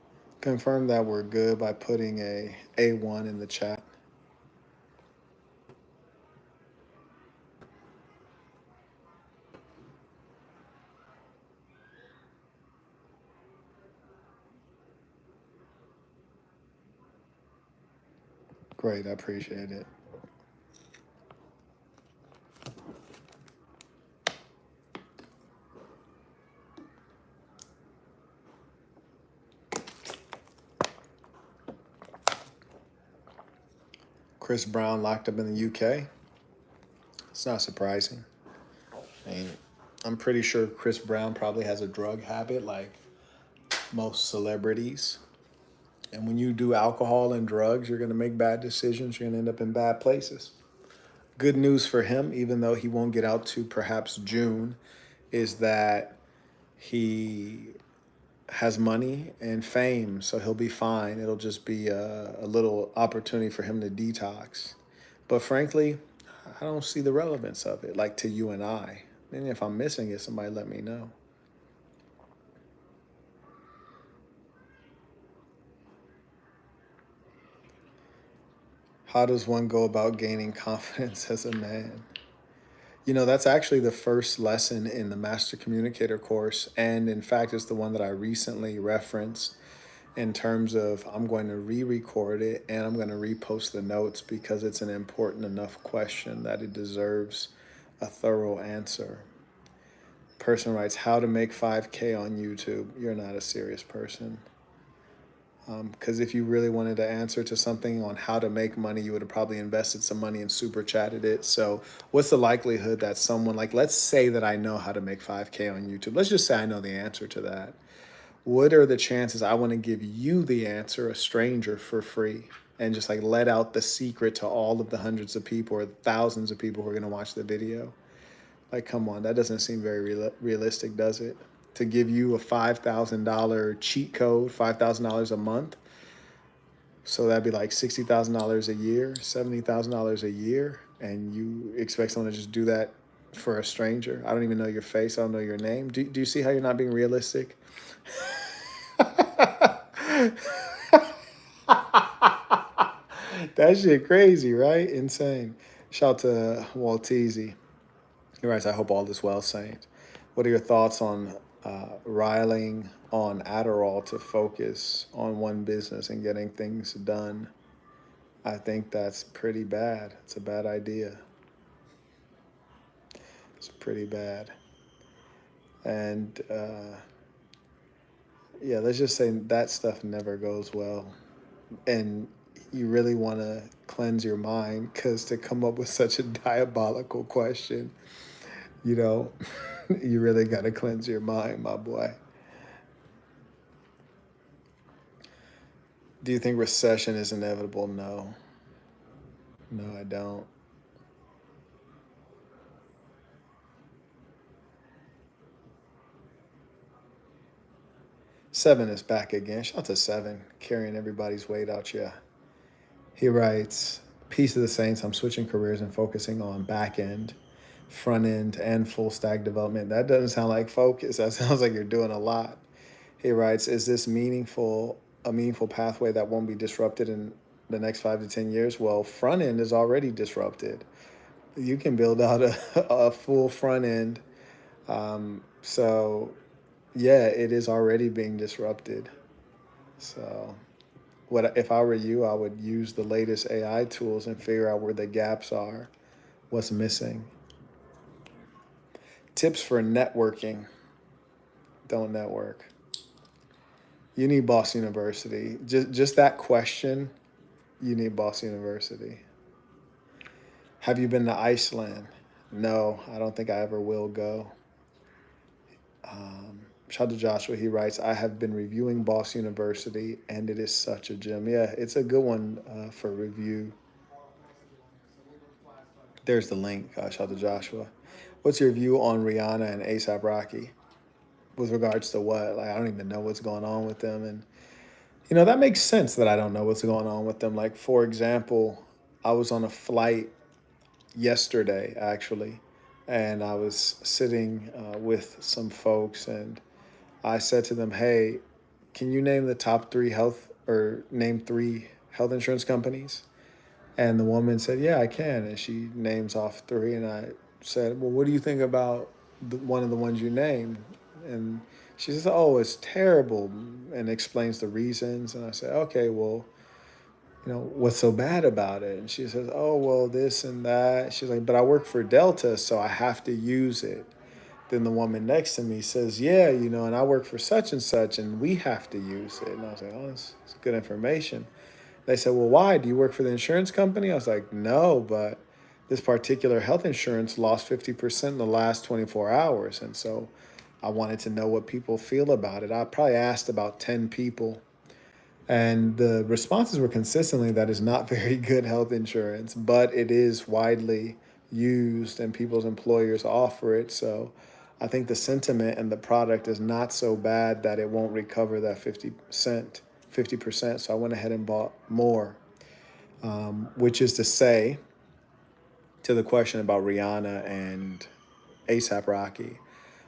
Confirm that we're good by putting a A1 in the chat. Great, I appreciate it. Chris Brown locked up in the UK. It's not surprising. I mean, I'm pretty sure Chris Brown probably has a drug habit like most celebrities. And when you do alcohol and drugs, you're going to make bad decisions. You're going to end up in bad places. Good news for him, even though he won't get out to perhaps June. is that he has money and fame, so he'll be fine. It'll just be a little opportunity for him to detox. But frankly, I don't see the relevance of it, like to you and I. And if I'm missing it, somebody let me know. How does one go about gaining confidence as a man? That's actually the first lesson in the Master Communicator course. And in fact, it's the one that I recently referenced in terms of I'm going to re record it and I'm going to repost the notes because it's an important enough question that it deserves a thorough answer. Person writes, how to make 5K on YouTube. You're not a serious person. Because if you really wanted to answer to something on how to make money, you would have probably invested some money and super chatted it. So, what's the likelihood that someone, like, let's say that I know how to make 5K on YouTube? Let's just say I know the answer to that. What are the chances I want to give you the answer, a stranger, for free, and just like let out the secret to all of the hundreds of people or thousands of people who are going to watch the video? Like, come on, that doesn't seem very realistic, does it? To give you a $5,000 cheat code, $5,000 a month. So that'd be like $60,000 a year, $70,000 a year. And you expect someone to just do that for a stranger? I don't even know your face. I don't know your name. Do you see how you're not being realistic? That shit crazy, right? Insane. Shout out to Walteezy. He writes, I hope all is well, Saint. What are your thoughts on riling on Adderall to focus on one business and getting things done? I think that's pretty bad. It's a bad idea. It's pretty bad. And yeah, let's just say that stuff never goes well. And you really want to cleanse your mind because to come up with such a diabolical question, you know, you really got to cleanse your mind, my boy. Do you think recession is inevitable? No. No, I don't. Seven is back again. Shout out to Seven, carrying everybody's weight out. Yeah. He writes, Peace of the Saints. I'm switching careers and focusing on back end, front end, and full stack development. That doesn't sound like focus. That sounds like you're doing a lot. He writes, Is this a meaningful pathway that won't be disrupted in the next 5 to 10 years? Well, front end is already disrupted. You can build out a full front end. So yeah, it is already being disrupted. So what if I were you, I would use the latest AI tools and figure out where the gaps are, what's missing. Tips for networking. Don't network. You need Boss University. Just that question, you need Boss University. Have you been to Iceland? No, I don't think I ever will go. Shout out to Joshua. He writes, I have been reviewing Boss University and it is such a gem. Yeah, it's a good one for review. There's the link. Shout out to Joshua. What's your view on Rihanna and ASAP Rocky with regards to what? Like, I don't even know what's going on with them. And, that makes sense that I don't know what's going on with them. Like, for example, I was on a flight yesterday, actually, and I was sitting with some folks and I said to them, hey, can you name the top three name three health insurance companies? And the woman said, yeah, I can. And she names off three. And I said, well, what do you think about one of the ones you named? And she says, oh, it's terrible, and explains the reasons. And I said, okay, well, what's so bad about it? And she says, oh, well, this and that. She's like, but I work for Delta, so I have to use it. Then the woman next to me says, yeah, and I work for such and such, and we have to use it. And I was like, oh, that's good information. They said, well, why? Do you work for the insurance company? I was like, no, but this particular health insurance lost 50% in the last 24 hours. And so I wanted to know what people feel about it. I probably asked about 10 people, and the responses were consistently that it's not very good health insurance, but it is widely used and people's employers offer it. So I think the sentiment and the product is not so bad that it won't recover that 50%. So I went ahead and bought more, which is to say, to the question about Rihanna and ASAP Rocky.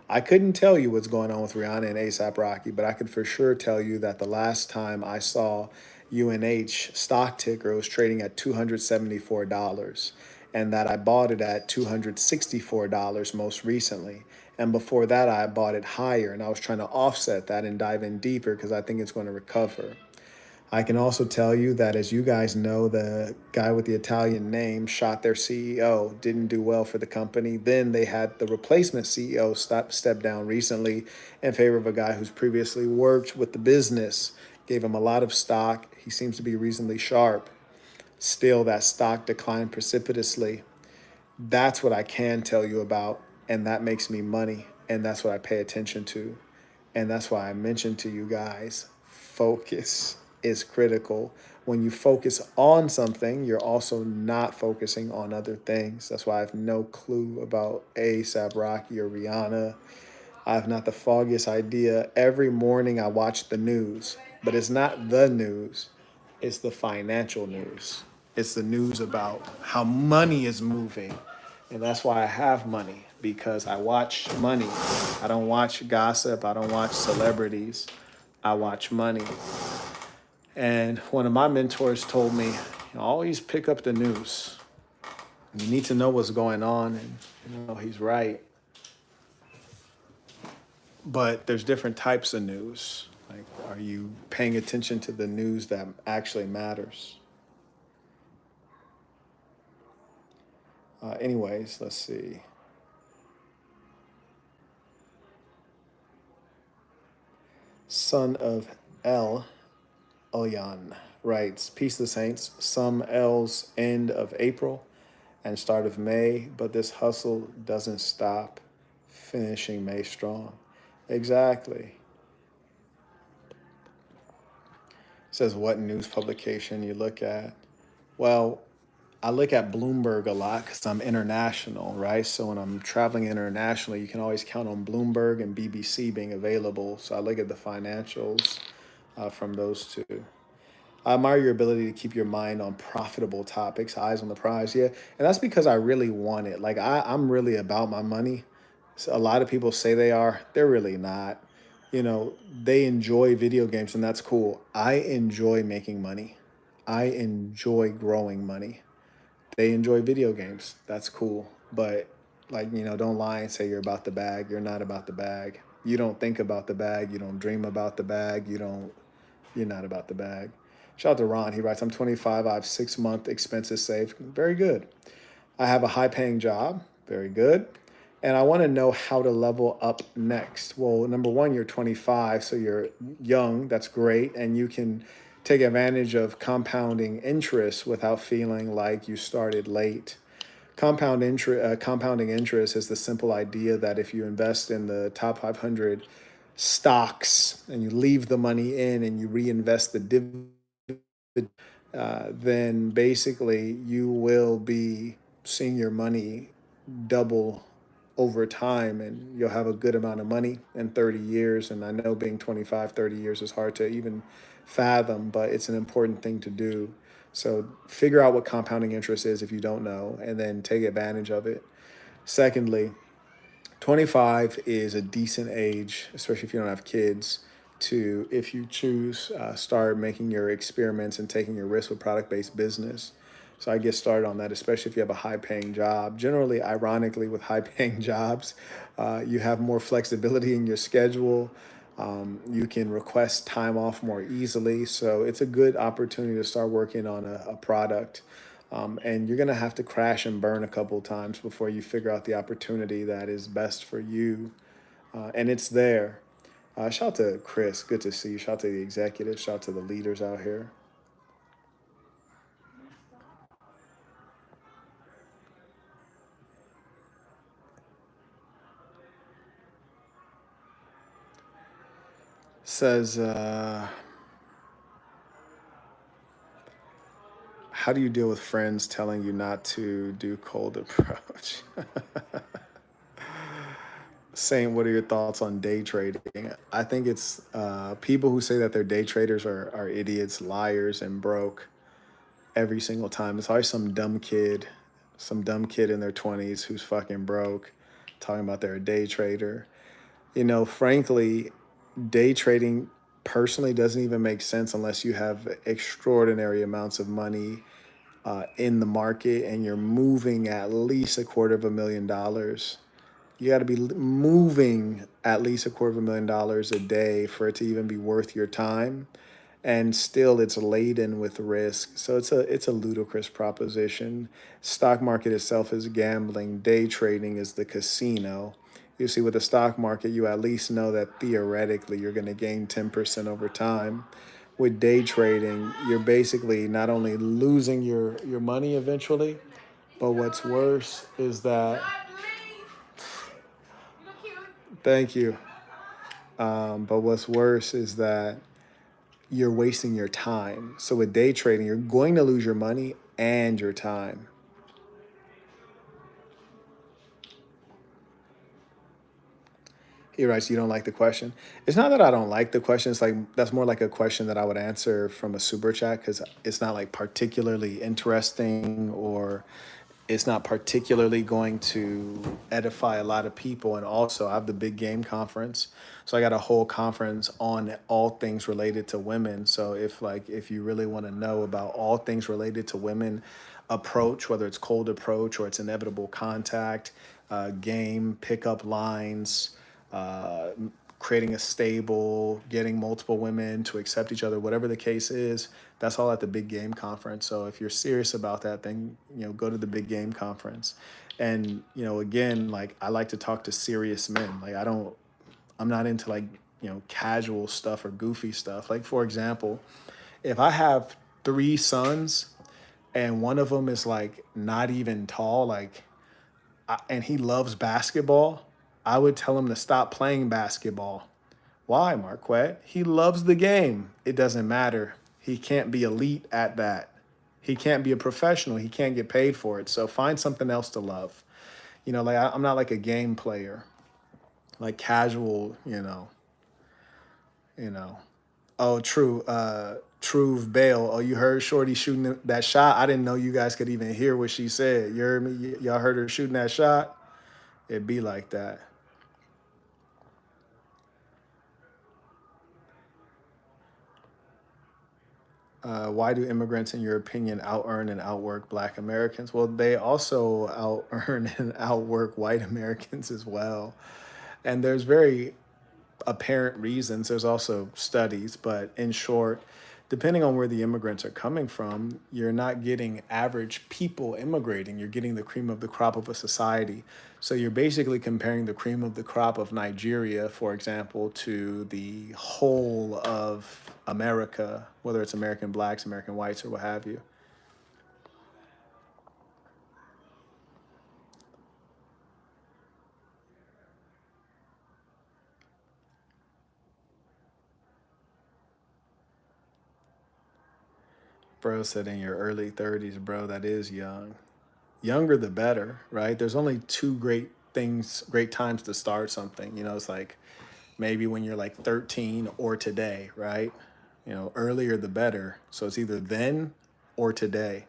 I couldn't tell you what's going on with Rihanna and ASAP Rocky, but I could for sure tell you that the last time I saw UNH stock ticker was trading at $274, and that I bought it at $264 most recently. And before that, I bought it higher, and I was trying to offset that and dive in deeper because I think it's going to recover. I can also tell you that, as you guys know, the guy with the Italian name shot their CEO, didn't do well for the company. Then they had the replacement CEO step down recently in favor of a guy who's previously worked with the business, gave him a lot of stock. He seems to be reasonably sharp. Still, that stock declined precipitously. That's what I can tell you about, and that makes me money, and that's what I pay attention to. And that's why I mentioned to you guys, focus is critical. When you focus on something, you're also not focusing on other things. That's why I have no clue about A$AP Rocky or Rihanna. I have not the foggiest idea. Every morning I watch the news, but it's not the news, it's the financial news. It's the news about how money is moving. And that's why I have money, because I watch money. I don't watch gossip, I don't watch celebrities. I watch money. And one of my mentors told me, always pick up the news. You need to know what's going on. And he's right. But there's different types of news. Like, are you paying attention to the news that actually matters? Anyways, let's see. Son of El Elyon writes, Peace to the Saints. Some L's end of April and start of May, but this hustle doesn't stop. Finishing May strong. Exactly. Says what news publication you look at. Well, I look at Bloomberg a lot because I'm international, right? So when I'm traveling internationally, you can always count on Bloomberg and BBC being available. So I look at the financials from those two. I admire your ability to keep your mind on profitable topics, eyes on the prize. Yeah, and that's because I really want it. Like I'm really about my money. So a lot of people say they are. They're really not. They enjoy video games, and that's cool. I enjoy making money. I enjoy growing money. They enjoy video games. That's cool. But don't lie and say you're about the bag. You're not about the bag. You don't think about the bag. You don't dream about the bag. You're not about the bag. Shout out to Ron. He writes, I'm 25. I have 6 month expenses saved. Very good. I have a high paying job. Very good. And I want to know how to level up next. Well, number one, you're 25, so you're young. That's great. And you can take advantage of compounding interest without feeling like you started late. Compounding interest is the simple idea that if you invest in the top 500 stocks and you leave the money in and you reinvest the dividend, then basically you will be seeing your money double over time, and you'll have a good amount of money in 30 years. And I know being 25, 30 years is hard to even fathom, but it's an important thing to do. So figure out what compounding interest is if you don't know, and then take advantage of it. Secondly, 25 is a decent age, especially if you don't have kids, to, if you choose, start making your experiments and taking your risk with product-based business. So I get started on that, especially if you have a high-paying job. Generally, ironically, with high-paying jobs, you have more flexibility in your schedule. You can request time off more easily. So it's a good opportunity to start working on a product. And you're going to have to crash and burn a couple times before you figure out the opportunity that is best for you. And it's there. Shout out to Chris. Good to see you. Shout out to the executives. Shout out to the leaders out here. Says, how do you deal with friends telling you not to do cold approach? Saint, what are your thoughts on day trading? I think it's people who say that they're day traders are idiots, liars, and broke every single time. It's always some dumb kid in their 20s who's fucking broke, talking about they're a day trader. Frankly, day trading personally doesn't even make sense unless you have extraordinary amounts of money in the market and you're moving at least $250,000. You got to be moving at least $250,000 a day for it to even be worth your time, and still it's laden with risk. So it's a ludicrous proposition. Stock market itself is gambling. Day trading is the casino. You see, with the stock market, you at least know that theoretically you're going to gain 10% over time. With day trading, you're basically not only losing your money eventually, but what's worse is that, thank you. But what's worse is that you're wasting your time. So with day trading, you're going to lose your money and your time. He writes, "You don't like the question." It's not that I don't like the question. It's like that's more like a question that I would answer from a super chat because it's not like particularly interesting, or it's not particularly going to edify a lot of people. And also, I have the big game conference, so I got a whole conference on all things related to women. So if you really want to know about all things related to women approach, whether it's cold approach or it's inevitable contact, game pickup lines, uh, creating a stable, getting multiple women to accept each other, whatever the case is, that's all at the big game conference. So if you're serious about that, then go to the big game conference. And again, like I like to talk to serious men. Like I'm not into like casual stuff or goofy stuff. Like for example, if I have three sons and one of them is like not even tall, like and he loves basketball, I would tell him to stop playing basketball. Why, Marquette? He loves the game. It doesn't matter. He can't be elite at that. He can't be a professional. He can't get paid for it. So find something else to love. Like I'm not like a game player, like casual. You know. Oh, true. True Bale. Oh, you heard Shorty shooting that shot? I didn't know you guys could even hear what she said. You heard me? Y'all heard her shooting that shot? It'd be like that. Why do immigrants, in your opinion, out earn and outwork Black Americans? Well, they also out earn and outwork white Americans as well. And there's very apparent reasons. There's also studies, but in short, depending on where the immigrants are coming from, you're not getting average people immigrating. You're getting the cream of the crop of a society. So you're basically comparing the cream of the crop of Nigeria, for example, to the whole of America, whether it's American blacks, American whites, or what have you. Bro said in your early 30s, bro, that is young. Younger the better, right? There's only two great times to start something. It's like maybe when you're like 13 or today, right? Earlier the better. So it's either then or today.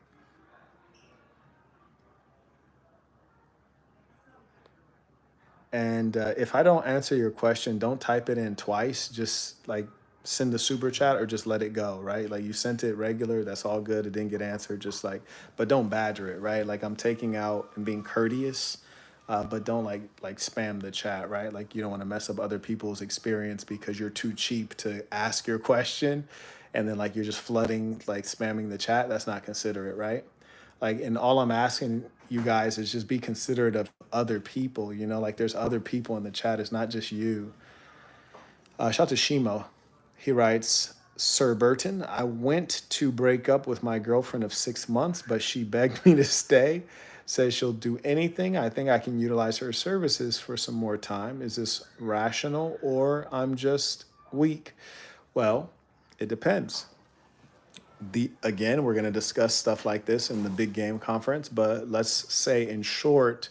And if I don't answer your question, don't type it in twice. Just like send the super chat or just let it go, right? Like you sent it regular, that's all good. It didn't get answered. Just like, but don't badger it, right? Like I'm taking out and being courteous, but don't like spam the chat, right? Like you don't want to mess up other people's experience because you're too cheap to ask your question, and then like you're just flooding, like spamming the chat. That's not considerate, right? Like, and all I'm asking you guys is just be considerate of other people. Like there's other people in the chat. It's not just you. Shout out to Shimo. He writes, Sir Burton, I went to break up with my girlfriend of 6 months, but she begged me to stay. Says she'll do anything. I think I can utilize her services for some more time. Is this rational or I'm just weak? Well, it depends. Again, we're going to discuss stuff like this in the big game conference, but let's say in short,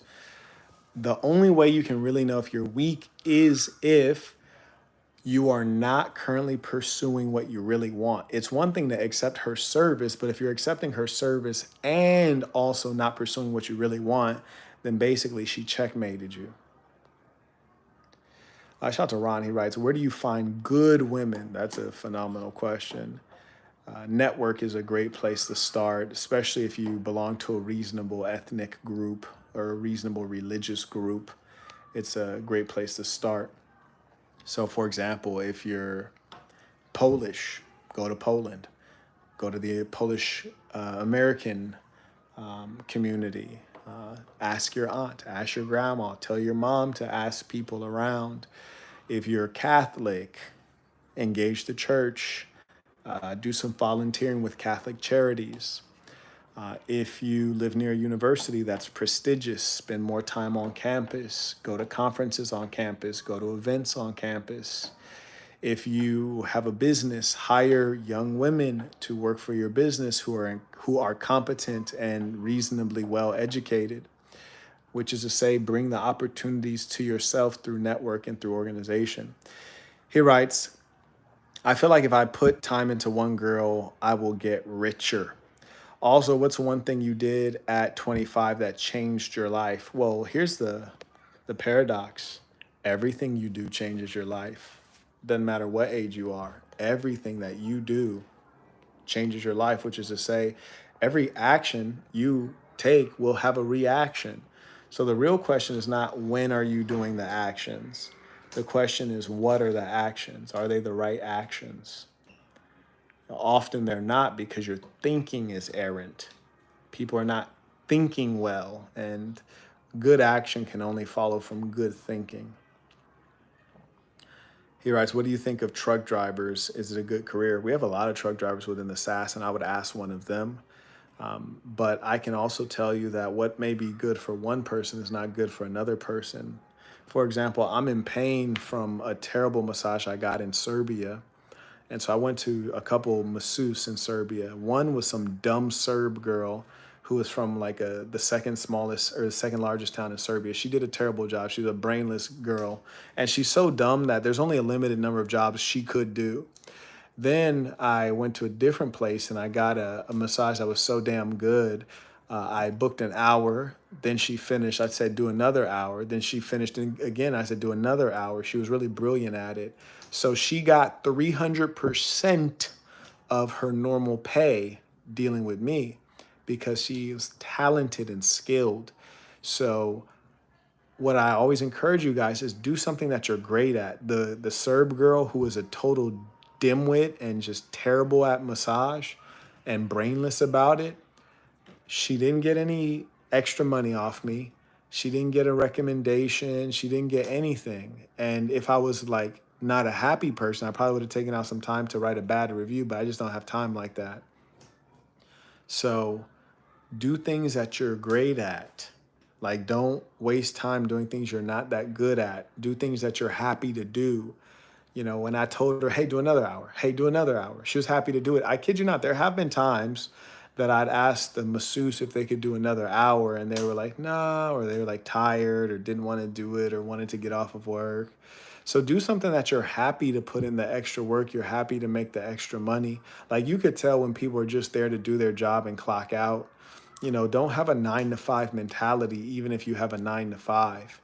The only way you can really know if you're weak is if you are not currently pursuing what you really want. It's one thing to accept her service, but if you're accepting her service and also not pursuing what you really want, then basically she checkmated you. Shout out to Ron. He writes, "Where do you find good women?" That's a phenomenal question. Network is a great place to start, especially if you belong to a reasonable ethnic group or a reasonable religious group. It's a great place to start. So, for example, if you're Polish, go to Poland, go to the Polish American community. Ask your aunt, ask your grandma, tell your mom to ask people around. If you're Catholic, engage the church, do some volunteering with Catholic charities. If you live near a university that's prestigious, spend more time on campus, go to conferences on campus, go to events on campus. If you have a business, hire young women to work for your business who are competent and reasonably well educated, which is to say, bring the opportunities to yourself through network and through organization. He writes, I feel like if I put time into one girl, I will get richer. Also, what's one thing you did at 25 that changed your life? Well, here's the paradox. Everything you do changes your life. Doesn't matter what age you are. Everything that you do changes your life, which is to say, every action you take will have a reaction. So the real question is not when are you doing the actions? The question is, what are the actions? Are they the right actions? Often they're not because your thinking is errant. People are not thinking well, and good action can only follow from good thinking. He writes, what do you think of truck drivers? Is it a good career? We have a lot of truck drivers within the SAS, and I would ask one of them. But I can also tell you that what may be good for one person is not good for another person. For example, I'm in pain from a terrible massage I got in Serbia. And so I went to a couple masseuse in Serbia. One was some dumb Serb girl who was from like the second smallest or the second largest town in Serbia. She did a terrible job. She was a brainless girl. And she's so dumb that there's only a limited number of jobs she could do. Then I went to a different place and I got a massage that was so damn good. I booked an hour. Then she finished. I said, do another hour. Then she finished. And again, I said, do another hour. She was really brilliant at it. So she got 300% of her normal pay dealing with me because she was talented and skilled. So what I always encourage you guys is do something that you're great at. The Serb girl who was a total dimwit and just terrible at massage and brainless about it, she didn't get any extra money off me. She didn't get a recommendation. She didn't get anything. And if I was like not a happy person, I probably would have taken out some time to write a bad review, but I just don't have time like that. So do things that you're great at. Like, don't waste time doing things you're not that good at. Do things that you're happy to do. You know, when I told her, hey, do another hour, hey, do another hour, she was happy to do it. I kid you not, there have been times that I'd asked the masseuse if they could do another hour and they were like, nah, or they were like tired or didn't want to do it or wanted to get off of work. So do something that you're happy to put in the extra work. You're happy to make the extra money. Like you could tell when people are just there to do their job and clock out. You know, don't have a 9 to 5 mentality, even if you have a 9 to 5.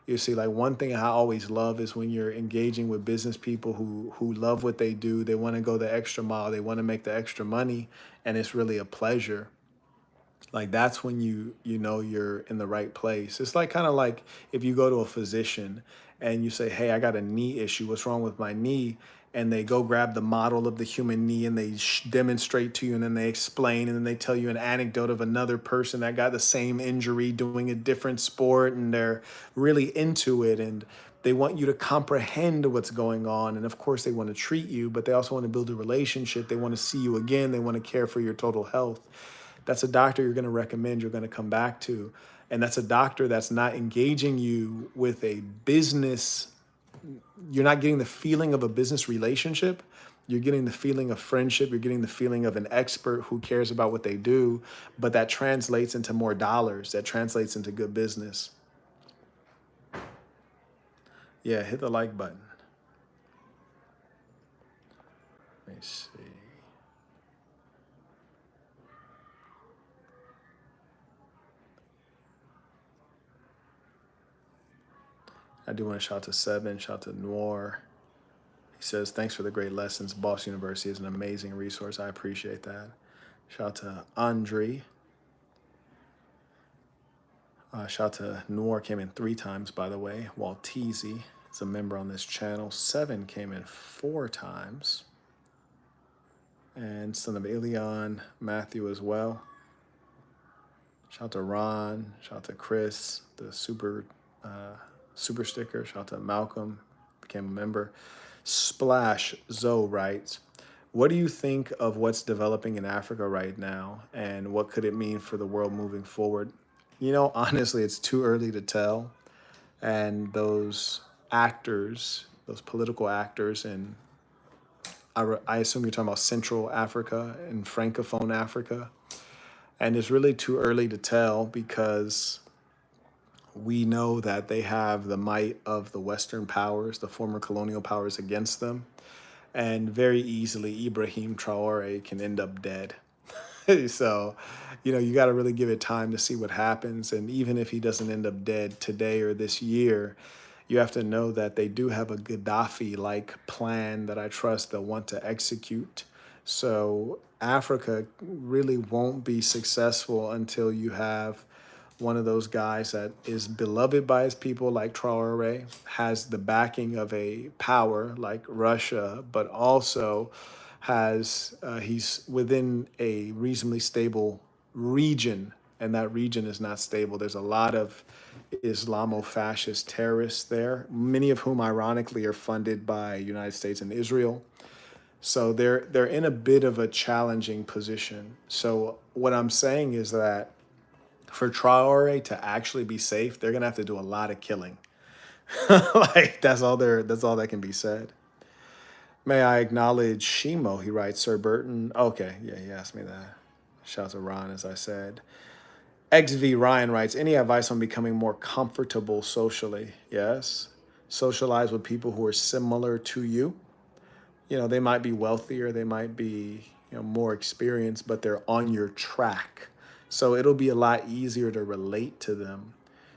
You see, like one thing I always love is when you're engaging with business people who love what they do. They want to go the extra mile. They want to make the extra money, and it's really a pleasure. Like that's when you know you're in the right place. It's like kind of like if you go to a physician and you say, "Hey, I got a knee issue. What's wrong with my knee?" And they go grab the model of the human knee and they demonstrate to you, and then they explain, and then they tell you an anecdote of another person that got the same injury doing a different sport, and they're really into it, and they want you to comprehend what's going on. And of course, they want to treat you, but they also want to build a relationship. They want to see you again. They want to care for your total health. That's a doctor you're going to recommend, you're going to come back to. And that's a doctor that's not engaging you with a business. You're not getting the feeling of a business relationship. You're getting the feeling of friendship. You're getting the feeling of an expert who cares about what they do, but that translates into more dollars. That translates into good business. Yeah, hit the like button. Let me see. I do want to shout to Seven, shout to Noir. He says, thanks for the great lessons. Boss University is an amazing resource. I appreciate that. Shout to Andre. Shout to Noor came in 3 times, by the way. Walteezy is a member on this channel. Seven came in 4 times. And son of Ilion, Matthew as well. Shout to Ron. Shout to Chris, the super sticker. Shout to Malcolm, became a member. Splash Zoe writes, what do you think of what's developing in Africa right now, and what could it mean for the world moving forward? Honestly, it's too early to tell. And those actors, those political actors, and I assume you're talking about Central Africa and Francophone Africa. And it's really too early to tell because we know that they have the might of the Western powers, the former colonial powers against them. And very easily, Ibrahim Traore can end up dead. So, you got to really give it time to see what happens. And even if he doesn't end up dead today or this year, you have to know that they do have a Gaddafi like plan that I trust they'll want to execute. So, Africa really won't be successful until you have one of those guys that is beloved by his people, like Traore, has the backing of a power like Russia, but also he's within a reasonably stable region, and that region is not stable. There's a lot of Islamo-fascist terrorists there, many of whom, ironically, are funded by United States and Israel. So they're in a bit of a challenging position. So what I'm saying is that for Traore to actually be safe, they're gonna have to do a lot of killing. Like that's all that can be said. May I acknowledge Shimo? He writes, Sir Burton. Okay, yeah, he asked me that. Shout out to Ron, as I said. XV Ryan writes, any advice on becoming more comfortable socially? Yes. Socialize with people who are similar to you. They might be wealthier, they might be, more experienced, but they're on your track. So it'll be a lot easier to relate to them.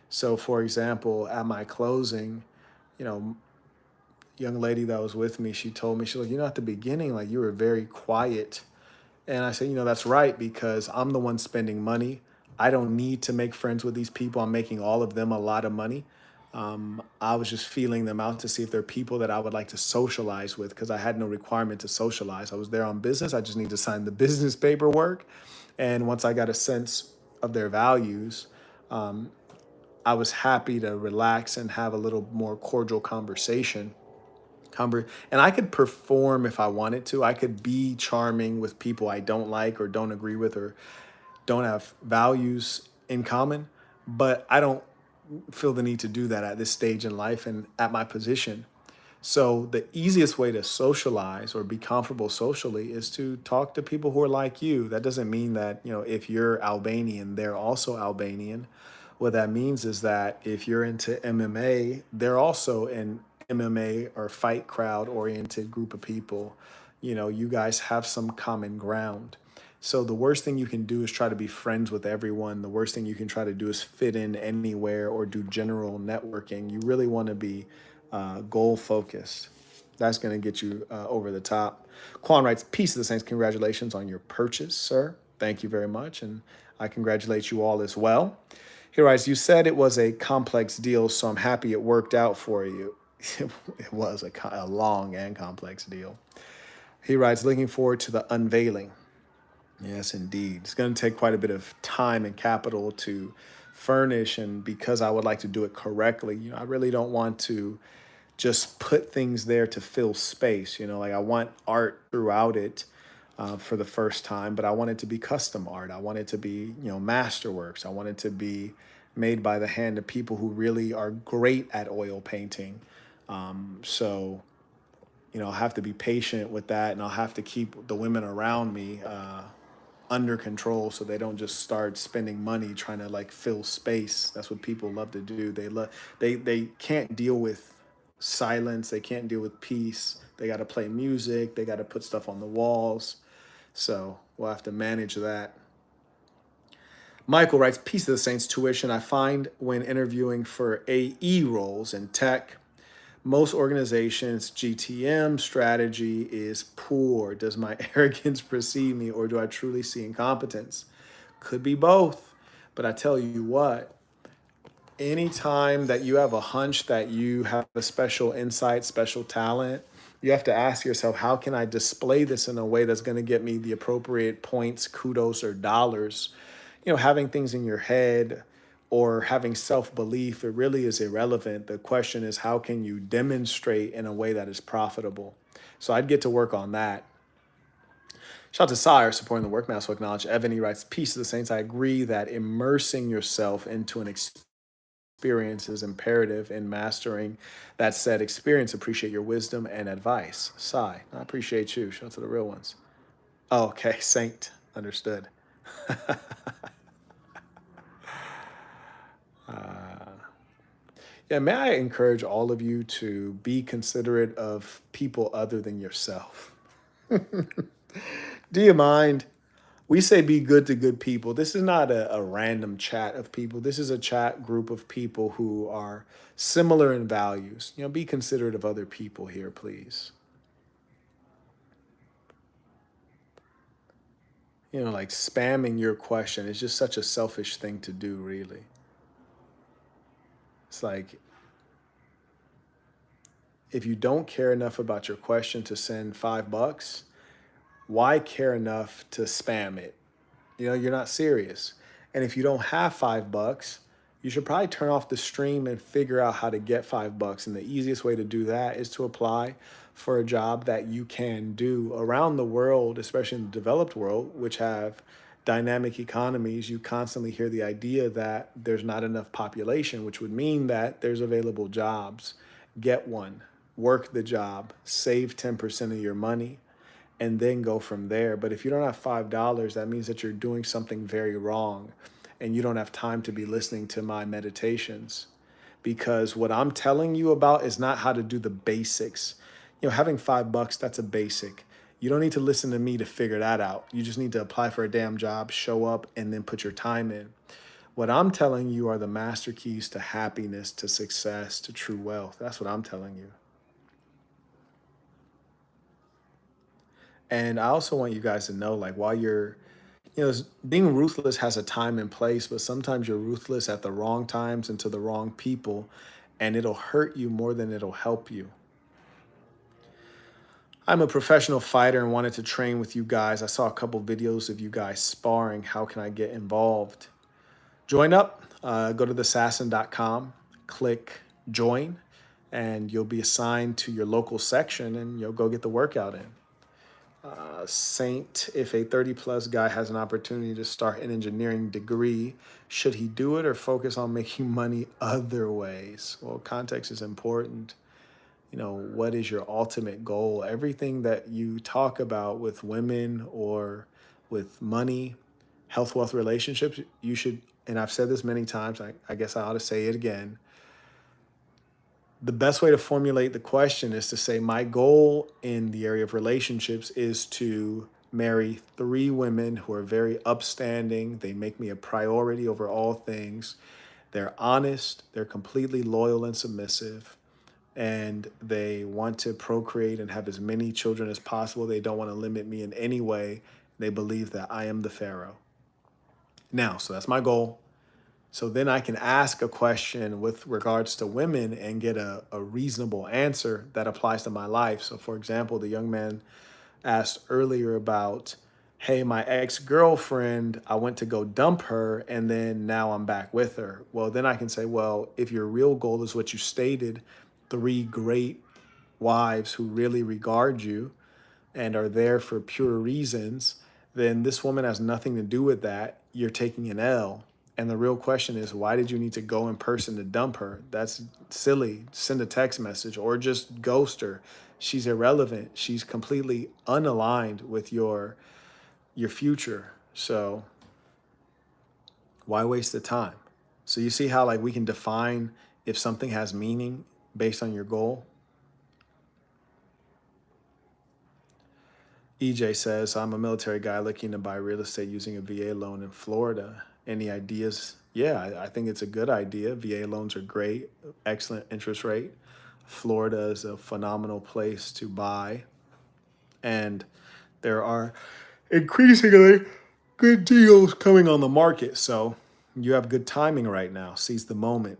So for example, at my closing, you know, young lady that was with me, she told me, she was like, at the beginning, like you were very quiet. And I said, that's right, because I'm the one spending money. I don't need to make friends with these people. I'm making all of them a lot of money. I was just feeling them out to see if they're people that I would like to socialize with because I had no requirement to socialize. I was there on business. I just need to sign the business paperwork. And once I got a sense of their values, I was happy to relax and have a little more cordial conversation. And I could perform if I wanted to. I could be charming with people I don't like or don't agree with or don't have values in common, but I don't feel the need to do that at this stage in life and at my position. So the easiest way to socialize or be comfortable socially is to talk to people who are like you. That doesn't mean that, if you're Albanian, they're also Albanian. What that means is that if you're into MMA, they're also an MMA or fight crowd oriented group of people. You guys have some common ground. So the worst thing you can do is try to be friends with everyone. The worst thing you can try to do is fit in anywhere or do general networking. You really want to be goal focused. That's going to get you over the top. Quan writes, Peace of the Saints. Congratulations on your purchase, sir. Thank you very much. And I congratulate you all as well. He writes, you said it was a complex deal, so I'm happy it worked out for you. It was a long and complex deal. He writes, looking forward to the unveiling. Yes, indeed. It's going to take quite a bit of time and capital to furnish. And because I would like to do it correctly, I really don't want to just put things there to fill space. Like I want art throughout it for the first time, but I want it to be custom art. I want it to be, masterworks. I want it to be made by the hand of people who really are great at oil painting. So, I'll have to be patient with that, and I'll have to keep the women around me under control so they don't just start spending money trying to like fill space. That's what people love to do. They can't deal with silence. They can't deal with peace. They got to play music. They got to put stuff on the walls. So we'll have to manage that. Michael writes, Peace of the Saints tuition. I find when interviewing for AE roles in tech, most organizations, GTM strategy is poor. Does my arrogance precede me, or do I truly see incompetence? Could be both. But I tell you what, anytime that you have a hunch that you have a special insight, special talent, you have to ask yourself, how can I display this in a way that's going to get me the appropriate points, kudos, or dollars? Having things in your head or having self belief, it really is irrelevant. The question is, how can you demonstrate in a way that is profitable? So I'd get to work on that. Shout out to Sire supporting the work. May I also acknowledge Evan. He writes, Peace of the Saints. I agree that immersing yourself into an experience is imperative in mastering. That said, experience, appreciate your wisdom and advice. Sai, I appreciate you. Shout out to the real ones. Oh, okay, Saint, understood. Yeah, may I encourage all of you to be considerate of people other than yourself? Do you mind? We say be good to good people. This is not a random chat of people. This is a chat group of people who are similar in values. Be considerate of other people here, please. Like spamming your question is just such a selfish thing to do, really. It's like, if you don't care enough about your question to send $5, why care enough to spam it? You're not serious. And if you don't have $5, you should probably turn off the stream and figure out how to get $5. And the easiest way to do that is to apply for a job that you can do around the world, especially in the developed world, which have dynamic economies. You constantly hear the idea that there's not enough population, which would mean that there's available jobs. Get one, work the job, save 10% of your money, and then go from there. But if you don't have $5, that means that you're doing something very wrong and you don't have time to be listening to my meditations, because what I'm telling you about is not how to do the basics. Having $5, that's a basic. You don't need to listen to me to figure that out. You just need to apply for a damn job, show up, and then put your time in. What I'm telling you are the master keys to happiness, to success, to true wealth. That's what I'm telling you. And I also want you guys to know, like, while being ruthless has a time and place, but sometimes you're ruthless at the wrong times and to the wrong people, and it'll hurt you more than it'll help you. I'm a professional fighter and wanted to train with you guys. I saw a couple videos of you guys sparring. How can I get involved? Join up. Go to theassassin.com, click join, and you'll be assigned to your local section and you'll go get the workout in. Saint, if a 30 plus guy has an opportunity to start an engineering degree, should he do it or focus on making money other ways? Well, context is important. What is your ultimate goal? Everything that you talk about with women or with money, health, wealth, relationships, you should, and I've said this many times, I guess I ought to say it again. The best way to formulate the question is to say, my goal in the area of relationships is to marry 3 women who are very upstanding. They make me a priority over all things. They're honest, they're completely loyal and submissive, and they want to procreate and have as many children as possible. They don't want to limit me in any way. They believe that I am the Pharaoh. Now, so that's my goal. So then I can ask a question with regards to women and get a reasonable answer that applies to my life. So, for example, the young man asked earlier about, hey, my ex-girlfriend, I went to go dump her and then now I'm back with her. Well, then I can say, well, if your real goal is what you stated, 3 great wives who really regard you and are there for pure reasons, then this woman has nothing to do with that. You're taking an L. And the real question is, why did you need to go in person to dump her? That's silly. Send a text message or just ghost her. She's irrelevant. She's completely unaligned with your future. So why waste the time? So you see how, like, we can define if something has meaning based on your goal. EJ says, I'm a military guy looking to buy real estate using a VA loan in Florida. Any ideas? Yeah, I think it's a good idea. VA loans are great, excellent interest rate. Florida is a phenomenal place to buy. And there are increasingly good deals coming on the market. So you have good timing right now. Seize the moment.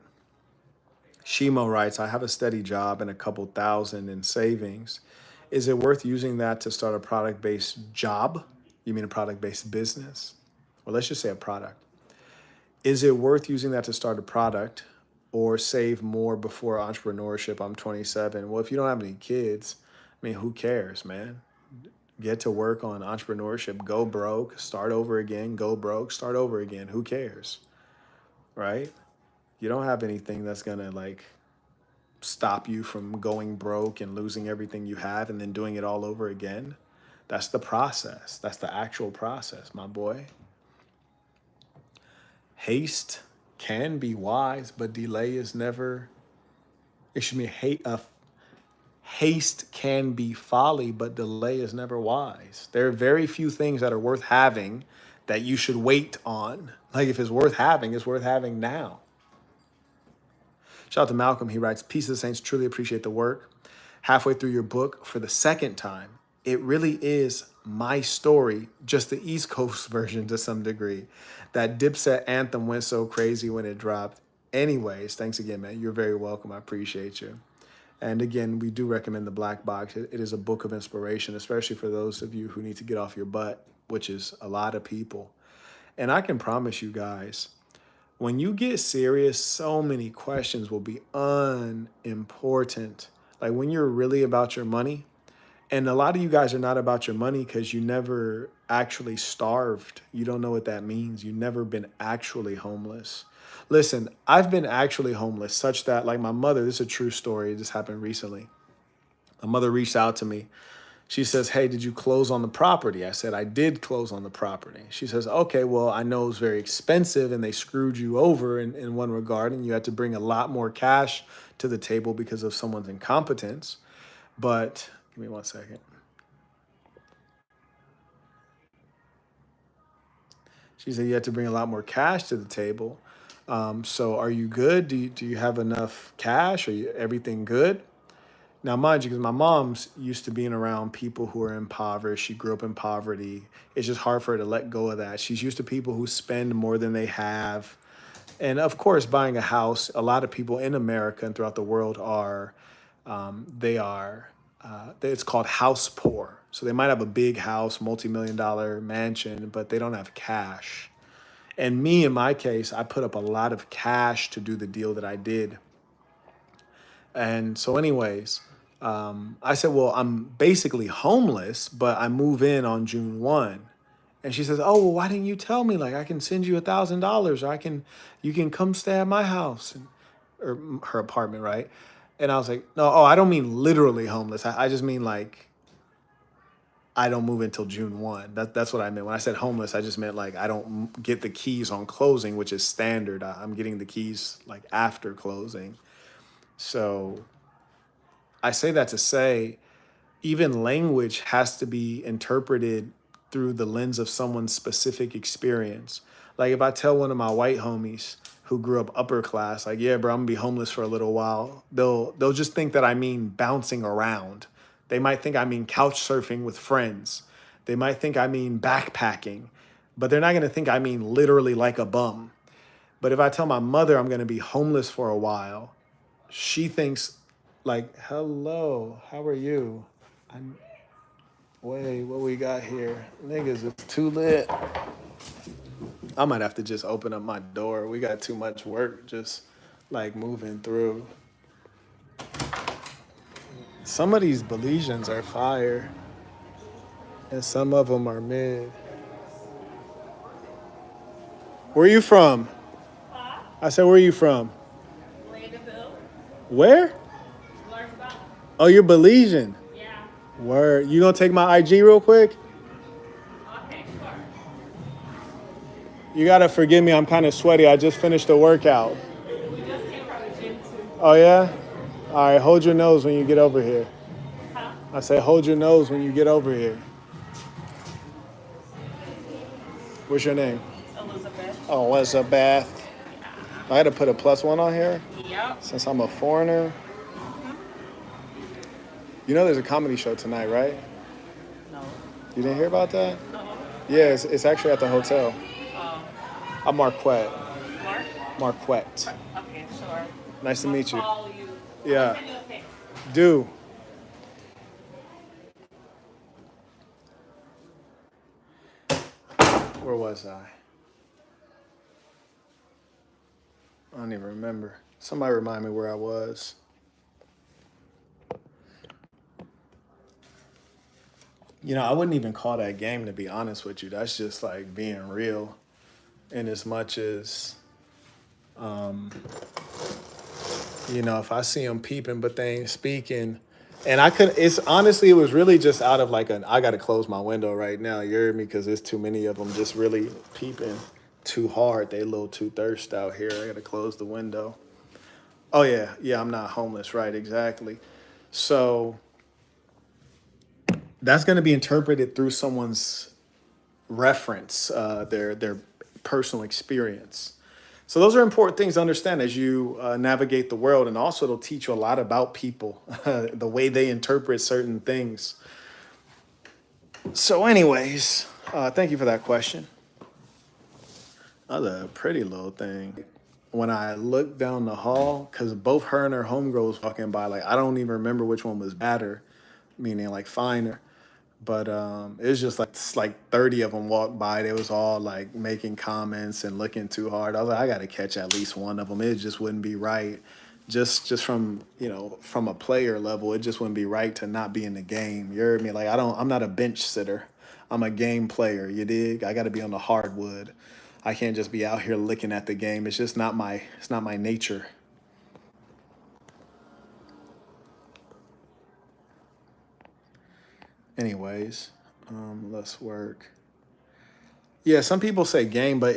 Shimo writes, I have a steady job and a couple thousand in savings. Is it worth using that to start a product based job? You mean a product based business? Or let's just say a product. Is it worth using that to start a product or save more before entrepreneurship? I'm 27. Well, if you don't have any kids, I mean, who cares, man? Get to work on entrepreneurship, go broke, start over again, go broke, start over again. Who cares? Right? You don't have anything that's going to like stop you from going broke and losing everything you have and then doing it all over again. That's the process. That's the actual process, my boy. Haste can be wise, but delay is never. Excuse me. Haste can be folly, but delay is never wise. There are very few things that are worth having that you should wait on. Like if it's worth having now. Shout out to Malcolm. He writes, Peace of the Saints, truly appreciate the work. Halfway through your book for the second time, it really is my story, just the East Coast version to some degree. That Dipset anthem went so crazy when it dropped. Anyways, thanks again, man. You're very welcome. I appreciate you. And again, we do recommend the Black Box. It is a book of inspiration, especially for those of you who need to get off your butt, which is a lot of people. And I can promise you guys, when you get serious, so many questions will be unimportant. Like when you're really about your money, and a lot of you guys are not about your money because you never actually starved. You don't know what that means. You've never been actually homeless. Listen, I've been actually homeless such that like my mother, this is a true story. This happened recently. My mother reached out to me. She says, hey, did you close on the property? I said, I did close on the property. She says, okay, well, I know it's very expensive and they screwed you over in one regard and you had to bring a lot more cash to the table because of someone's incompetence. But give me one second. She said you had to bring a lot more cash to the table. So are you good? Do you have enough cash? Are you everything good? Now, mind you, because my mom's used to being around people who are impoverished. She grew up in poverty. It's just hard for her to let go of that. She's used to people who spend more than they have. And of course, buying a house, a lot of people in America and throughout the world are, they are, it's called house poor. So they might have a big house, multi-million-dollar mansion, but they don't have cash. And me, in my case, I put up a lot of cash to do the deal that I did. And so, anyways, I said, well, I'm basically homeless, but I move in on June 1. And she says, oh, well, why didn't you tell me? Like, I can send you $1,000 or you can come stay at my house or her apartment, right? And I was like, no, I don't mean literally homeless. I just mean like, I don't move until June 1. That's what I meant. When I said homeless, I just meant like, I don't get the keys on closing, which is standard. I'm getting the keys like after closing. So I say that to say, even language has to be interpreted through the lens of someone's specific experience. Like if I tell one of my white homies who grew up upper class, like, yeah, bro, I'm gonna be homeless for a little while, they'll just think that I mean bouncing around. They might think I mean couch surfing with friends. They might think I mean backpacking, but they're not gonna think I mean literally like a bum. But if I tell my mother I'm gonna be homeless for a while, she thinks like, hello, how are you? Wait, what we got here? Niggas, it's too lit. I might have to just open up my door. We got too much work just like moving through. Some of these Belizeans are fire, and some of them are mid. Where are you from? Huh? I said, where are you from? Landaville. Where? Learn about. Oh, you're Belizean. Yeah. Word. You gonna take my IG real quick? Okay, sure. You gotta forgive me. I'm kind of sweaty. I just finished a workout. We just came from the gym too. Oh yeah. All right, hold your nose when you get over here. Huh? I say, hold your nose when you get over here. What's your name? Elizabeth. Oh, Elizabeth. Yeah. I had to put a +1 on here Yep. since I'm a foreigner. You know there's a comedy show tonight, right? No. You didn't hear about that? No. Yeah, Where? it's actually at the hotel. Oh. I'm Marquette. Mark? Marquette. Okay, sure. Nice to I'll meet you. call you. I'm gonna Yeah. send you a text. Do. Where was I? I don't even remember. Somebody remind me where I was. I wouldn't even call that game, to be honest with you. That's just like being real. In as much as, if I see them peeping but they ain't speaking, and it's honestly, it was really just out of like I got to close my window right now. You heard me? Because there's too many of them just really peeping too hard. They a little too thirsty out here. I got to close the window. Oh, yeah. Yeah, I'm not homeless. Right, exactly. So that's going to be interpreted through someone's reference, their personal experience. So those are important things to understand as you navigate the world, and also it'll teach you a lot about people, the way they interpret certain things. So, anyways, thank you for that question. Another pretty little thing. When I looked down the hall, because both her and her homegirls walking by, like I don't even remember which one was badder, meaning like finer. But it was just like 30 of them walked by. They was all like making comments and looking too hard. I was like, I got to catch at least one of them. It just wouldn't be right. Just from from a player level, it just wouldn't be right to not be in the game. You heard me? Like I'm not a bench sitter. I'm a game player. You dig? I got to be on the hardwood. I can't just be out here looking at the game. It's not my nature. Anyways, let's work. Yeah, some people say game, but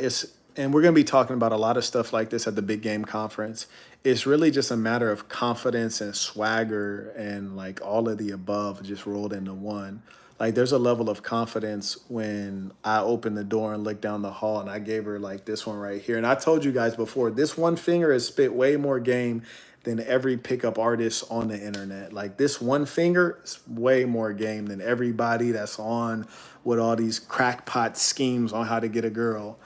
and we're going to be talking about a lot of stuff like this at the big game conference. It's really just a matter of confidence and swagger and like all of the above just rolled into one. Like there's a level of confidence when I opened the door and looked down the hall and I gave her like this one right here. And I told you guys before, this one finger has spit way more game than every pickup artist on the internet. Like this one finger is way more game than everybody that's on with all these crackpot schemes on how to get a girl.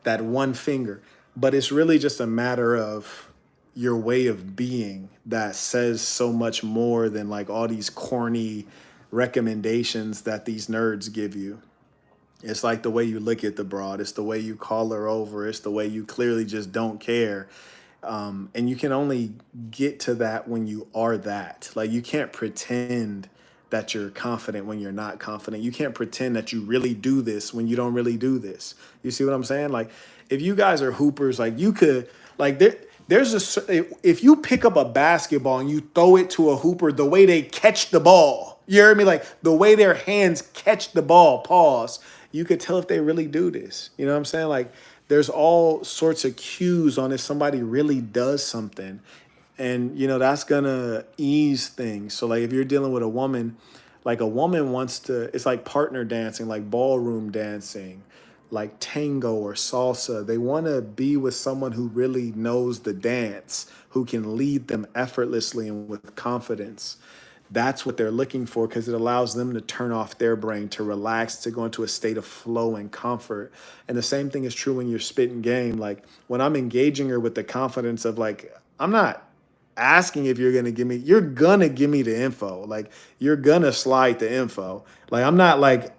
That one finger. But it's really just a matter of your way of being that says so much more than like all these corny recommendations that these nerds give you. It's like the way you look at the broad, it's the way you call her over, it's the way you clearly just don't care. And you can only get to that when you are that. Like you can't pretend that you're confident when you're not confident. You can't pretend that you really do this when you don't really do this. You see what I'm saying? Like if you guys are hoopers, like you could like if you pick up a basketball and you throw it to a hooper, the way they catch the ball, you hear me? Like the way their hands catch the ball, pause. You could tell if they really do this. You know what I'm saying? Like there's all sorts of cues on if somebody really does something. And that's gonna ease things. So like if you're dealing with a woman, like a woman wants to, it's like partner dancing, like ballroom dancing, like tango or salsa. They want to be with someone who really knows the dance, who can lead them effortlessly and with confidence. That's what they're looking for because it allows them to turn off their brain, to relax, to go into a state of flow and comfort. And the same thing is true when you're spitting game. Like when I'm engaging her with the confidence of like, I'm not asking if you're gonna give me the info. Like you're gonna slide the info. Like I'm not like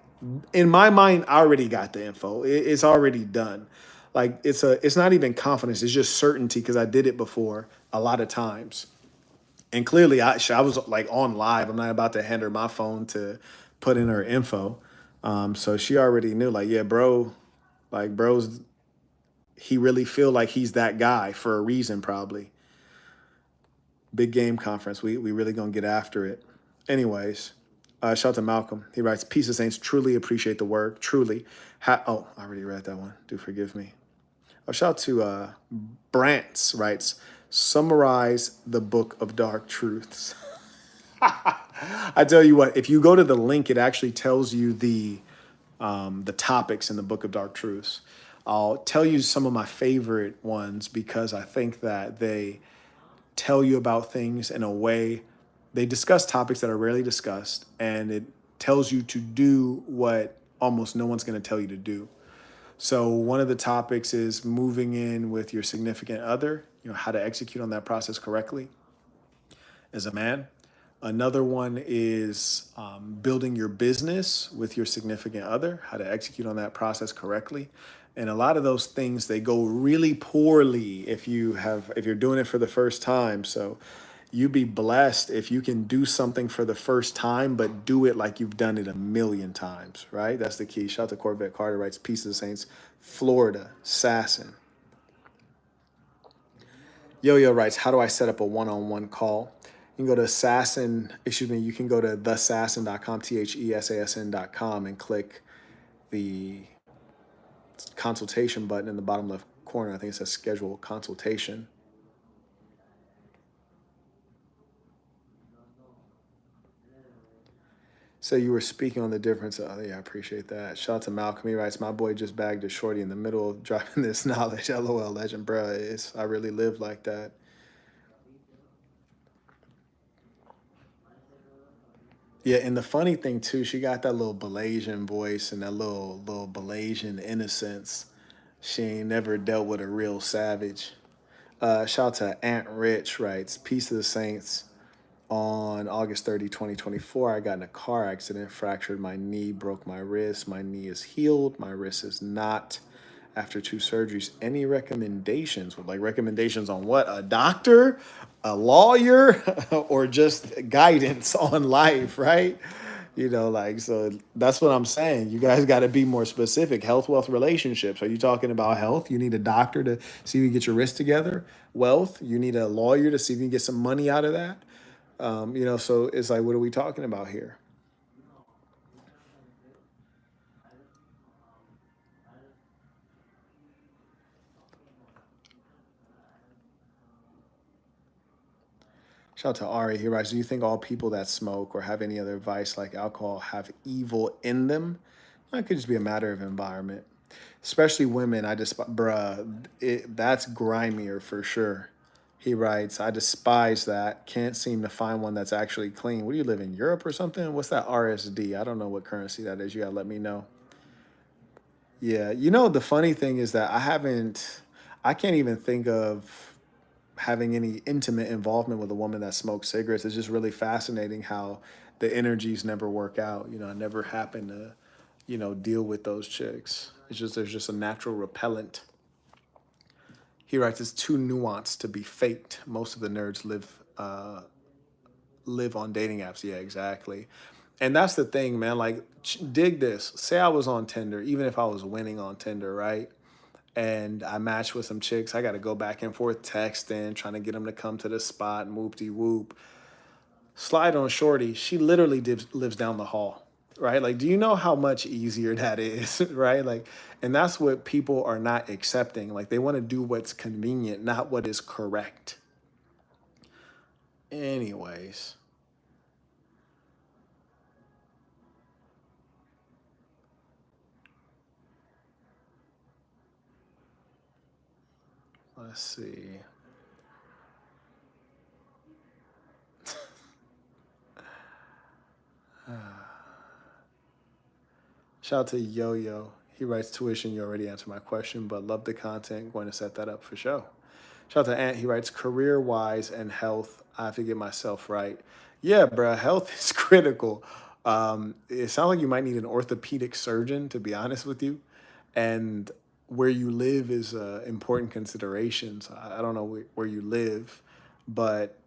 in my mind, I already got the info. It's already done. Like it's not even confidence. It's just certainty because I did it before a lot of times. And clearly, I was like on live. I'm not about to hand her my phone to put in her info. So she already knew, like, yeah, bro, like, bro's, he really feel like he's that guy for a reason, probably. Big game conference. We really gonna get after it. Anyways, shout out to Malcolm. He writes, "Peace of Saints. Truly appreciate the work. Truly." I already read that one. Do forgive me. Oh, shout out to Brant's writes, summarize the book of dark truths. I tell you what, if you go to the link, it actually tells you the topics in the Book of Dark Truths. I'll tell you some of my favorite ones because I think that they tell you about things in a way. They discuss topics that are rarely discussed, and it tells you to do what almost no one's going to tell you to do. So one of the topics is moving in with your significant other, how to execute on that process correctly as a man. Another one is building your business with your significant other, how to execute on that process correctly. And a lot of those things, they go really poorly if you're doing it for the first time. So you be blessed if you can do something for the first time, but do it like you've done it a million times, right? That's the key. Shout out to Corvette Carter, writes Peace of the Saints, Florida, Sasson. Yo-Yo writes, how do I set up a one-on-one call? You can go to you can go to thesasson.com, thesasn.com, and click the consultation button in the bottom left corner. I think it says schedule consultation. So you were speaking on the difference. Oh, yeah, I appreciate that. Shout out to Malcolm. He writes, my boy just bagged a shorty in the middle of dropping this knowledge. LOL, legend, bruh. I really live like that. Yeah, and the funny thing too, she got that little Malaysian voice and that little Malaysian innocence. She ain't never dealt with a real savage. Shout out to Aunt Rich writes, Peace of the Saints. On August 30, 2024, I got in a car accident, fractured my knee, broke my wrist. My knee is healed, my wrist is not. After 2 surgeries, any recommendations? Like recommendations on what? A doctor, a lawyer, or just guidance on life, right? So that's what I'm saying. You guys got to be more specific. Health, wealth, relationships. Are you talking about health? You need a doctor to see if you can get your wrist together. Wealth, you need a lawyer to see if you can get some money out of that. So it's like, what are we talking about here? Shout out to Ari. He writes, do you think all people that smoke or have any other vice like alcohol have evil in them? It could just be a matter of environment. Especially women, that's grimier for sure. He writes, I despise that. Can't seem to find one that's actually clean. What do you live in Europe or something? What's that RSD? I don't know what currency that is. You gotta let me know. Yeah, the funny thing is that I can't even think of having any intimate involvement with a woman that smokes cigarettes. It's just really fascinating how the energies never work out. I never happen to, deal with those chicks. There's just a natural repellent. He writes, it's too nuanced to be faked. Most of the nerds live on dating apps. Yeah, exactly. And that's the thing, man. Like, dig this. Say I was on Tinder, even if I was winning on Tinder, right? And I matched with some chicks. I got to go back and forth texting, trying to get them to come to the spot, and whoop de whoop. Slide on Shorty. She literally lives down the hall, right? Like, do you know how much easier that is, right? Like, and that's what people are not accepting. Like, they want to do what's convenient, not what is correct. Anyways, let's see. Shout out to Yo Yo. He writes tuition. You already answered my question, but love the content. Going to set that up for show. Shout out to Ant. He writes career wise and health. I have to get myself right. Yeah, bro. Health is critical. It sounds like you might need an orthopedic surgeon, to be honest with you. And where you live is important considerations. I don't know where you live, but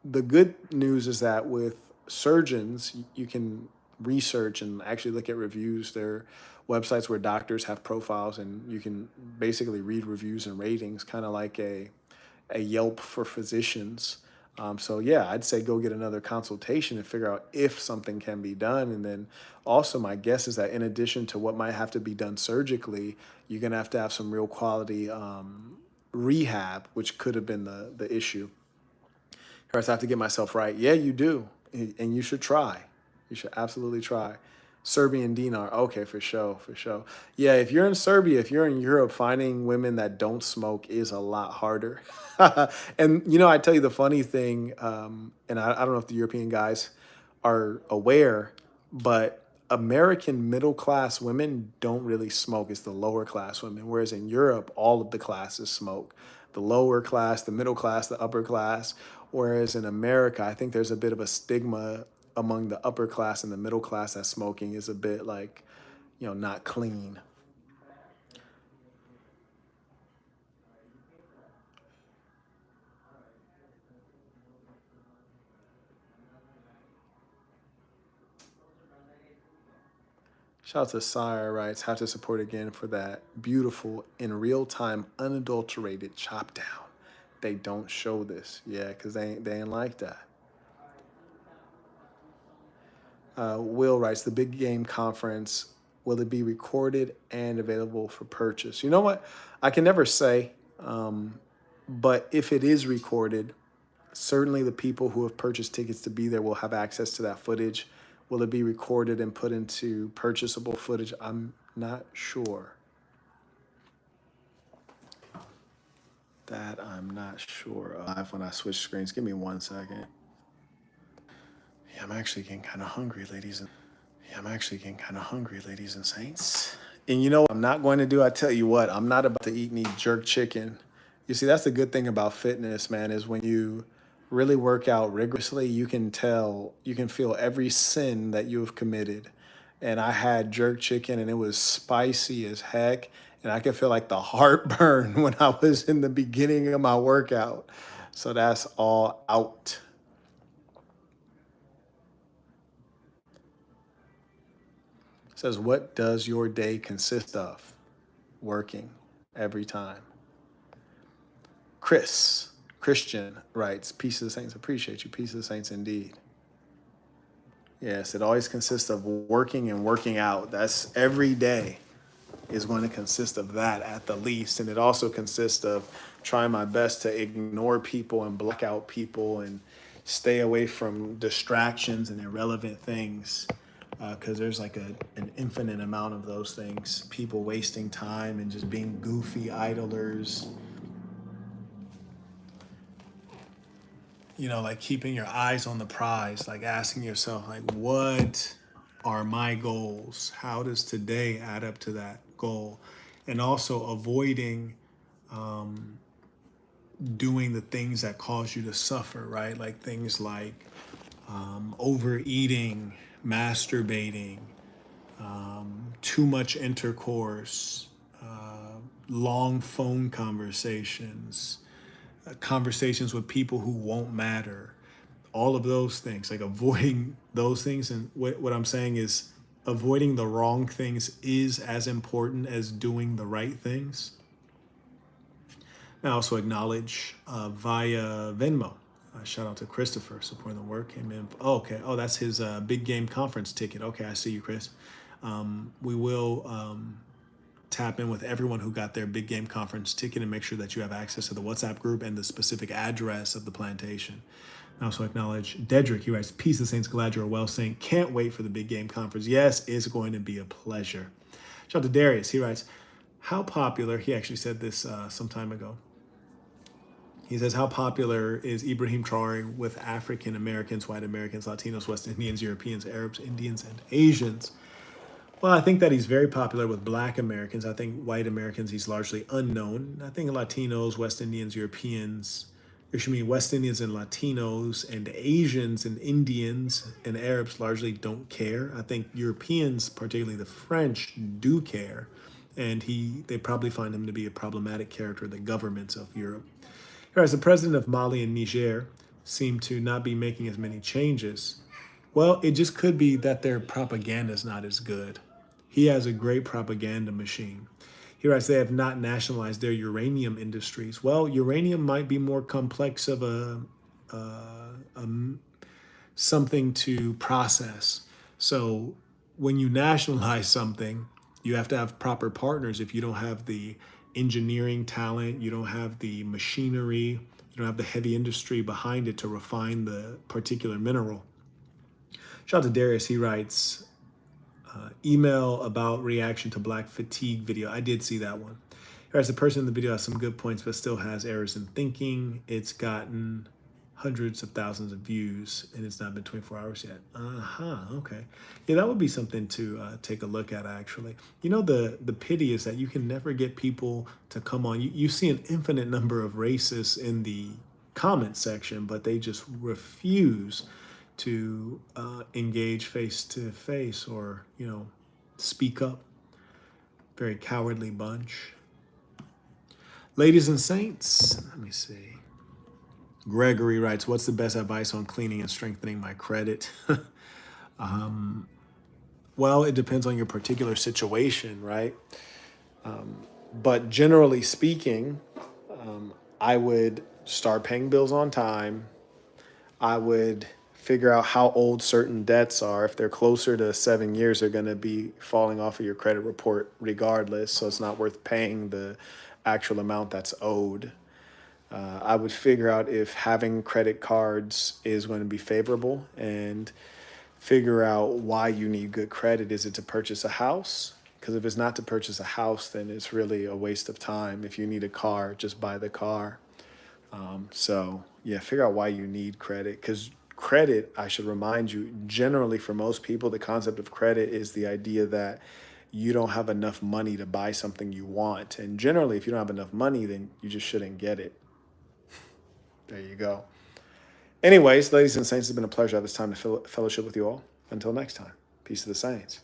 the good news is that with surgeons, you can research and actually look at reviews. There are websites where doctors have profiles, and you can basically read reviews and ratings, kind of like a Yelp for physicians. So yeah, I'd say go get another consultation and figure out if something can be done. And then also my guess is that in addition to what might have to be done surgically, you're gonna have to have some real quality rehab, which could have been the issue. Or else I have to get myself right. Yeah, you do, and you should try. You should absolutely try. Serbian dinar. Okay, for sure, for sure. Yeah, if you're in Serbia, if you're in Europe, finding women that don't smoke is a lot harder. And I tell you the funny thing, and I don't know if the European guys are aware, but American middle class women don't really smoke. It's the lower class women. Whereas in Europe, all of the classes smoke. The lower class, the middle class, the upper class. Whereas in America, I think there's a bit of a stigma among the upper class and the middle class that smoking is a bit like, not clean. Shout out to Sire writes, have to support again for that beautiful, in real time, unadulterated chop down. They don't show this. Yeah, because they ain't like that. Will writes, the big game conference, will it be recorded and available for purchase? You know what? I can never say, but if it is recorded, certainly the people who have purchased tickets to be there will have access to that footage. Will it be recorded and put into purchasable footage? I'm not sure. That I'm not sure of when I switch screens. Give me 1 second. Yeah, I'm actually getting kind of hungry, ladies and Yeah, I'm actually getting kind of hungry, ladies and saints. And you know what I'm not going to do? I tell you what, I'm not about to eat any jerk chicken. You see, that's the good thing about fitness, man, is when you really work out rigorously, you can feel every sin that you have committed. And I had jerk chicken and it was spicy as heck. And I could feel like the heartburn when I was in the beginning of my workout. So that's all out. It says, what does your day consist of? Working every time. Christian writes, Peace of the Saints, appreciate you. Peace of the Saints indeed. Yes, it always consists of working and working out. That's every day is going to consist of that at the least. And it also consists of trying my best to ignore people and block out people and stay away from distractions and irrelevant things. Because there's like an infinite amount of those things. People wasting time and just being goofy idlers. Like keeping your eyes on the prize, like asking yourself, like, what are my goals? How does today add up to that goal? And also avoiding doing the things that cause you to suffer, right? Like things like overeating, masturbating, too much intercourse, long phone conversations, conversations with people who won't matter, all of those things, like avoiding those things. And what I'm saying is avoiding the wrong things is as important as doing the right things. I also acknowledge via Venmo. Shout out to Christopher supporting the work. Came in. Oh, okay. Oh, that's his big game conference ticket. Okay, I see you, Chris. We will tap in with everyone who got their big game conference ticket and make sure that you have access to the WhatsApp group and the specific address of the plantation. I also acknowledge Dedrick. He writes, Peace of Saints, glad you're well, Saint. Can't wait for the big game conference. Yes, it's going to be a pleasure. Shout out to Darius. He writes, how popular, he actually said this some time ago. He says, how popular is Ibrahim Traore with African Americans, white Americans, Latinos, West Indians, Europeans, Arabs, Indians, and Asians? Well, I think that he's very popular with Black Americans. I think white Americans, he's largely unknown. I think Latinos, West Indians, Europeans, West Indians and Latinos and Asians and Indians and Arabs largely don't care. I think Europeans, particularly the French, do care. And they probably find him to be a problematic character, the governments of Europe. Whereas the president of Mali and Niger seem to not be making as many changes. Well, it just could be that their propaganda is not as good. He has a great propaganda machine. He writes, they have not nationalized their uranium industries. Well, uranium might be more complex of something to process. So when you nationalize something, you have to have proper partners. If you don't have the engineering talent, you don't have the machinery, you don't have the heavy industry behind it to refine the particular mineral. Shout out to Darius. He writes, email about reaction to black fatigue video. I did see that one. Whereas the person in the video has some good points, but still has errors in thinking. It's gotten hundreds of thousands of views, and it's not been 24 hours yet. Okay. Yeah, that would be something to take a look at, actually. You know, the pity is that you can never get people to come on. You see an infinite number of racists in the comment section, but they just refuse to engage face to face or, speak up. Very cowardly bunch. Ladies and saints, let me see. Gregory writes, what's the best advice on cleaning and strengthening my credit? Well, it depends on your particular situation, right? But generally speaking, I would start paying bills on time. I would figure out how old certain debts are. If they're closer to 7 years, they're going to be falling off of your credit report regardless. So it's not worth paying the actual amount that's owed. I would figure out if having credit cards is going to be favorable and figure out why you need good credit. Is it to purchase a house? Because if it's not to purchase a house, then it's really a waste of time. If you need a car, just buy the car. So yeah, figure out why you need credit. Because credit, I should remind you, generally for most people, the concept of credit is the idea that you don't have enough money to buy something you want. And generally, if you don't have enough money, then you just shouldn't get it. There you go. Anyways, ladies and saints, it's been a pleasure at this time to fellowship with you all. Until next time, peace to the saints.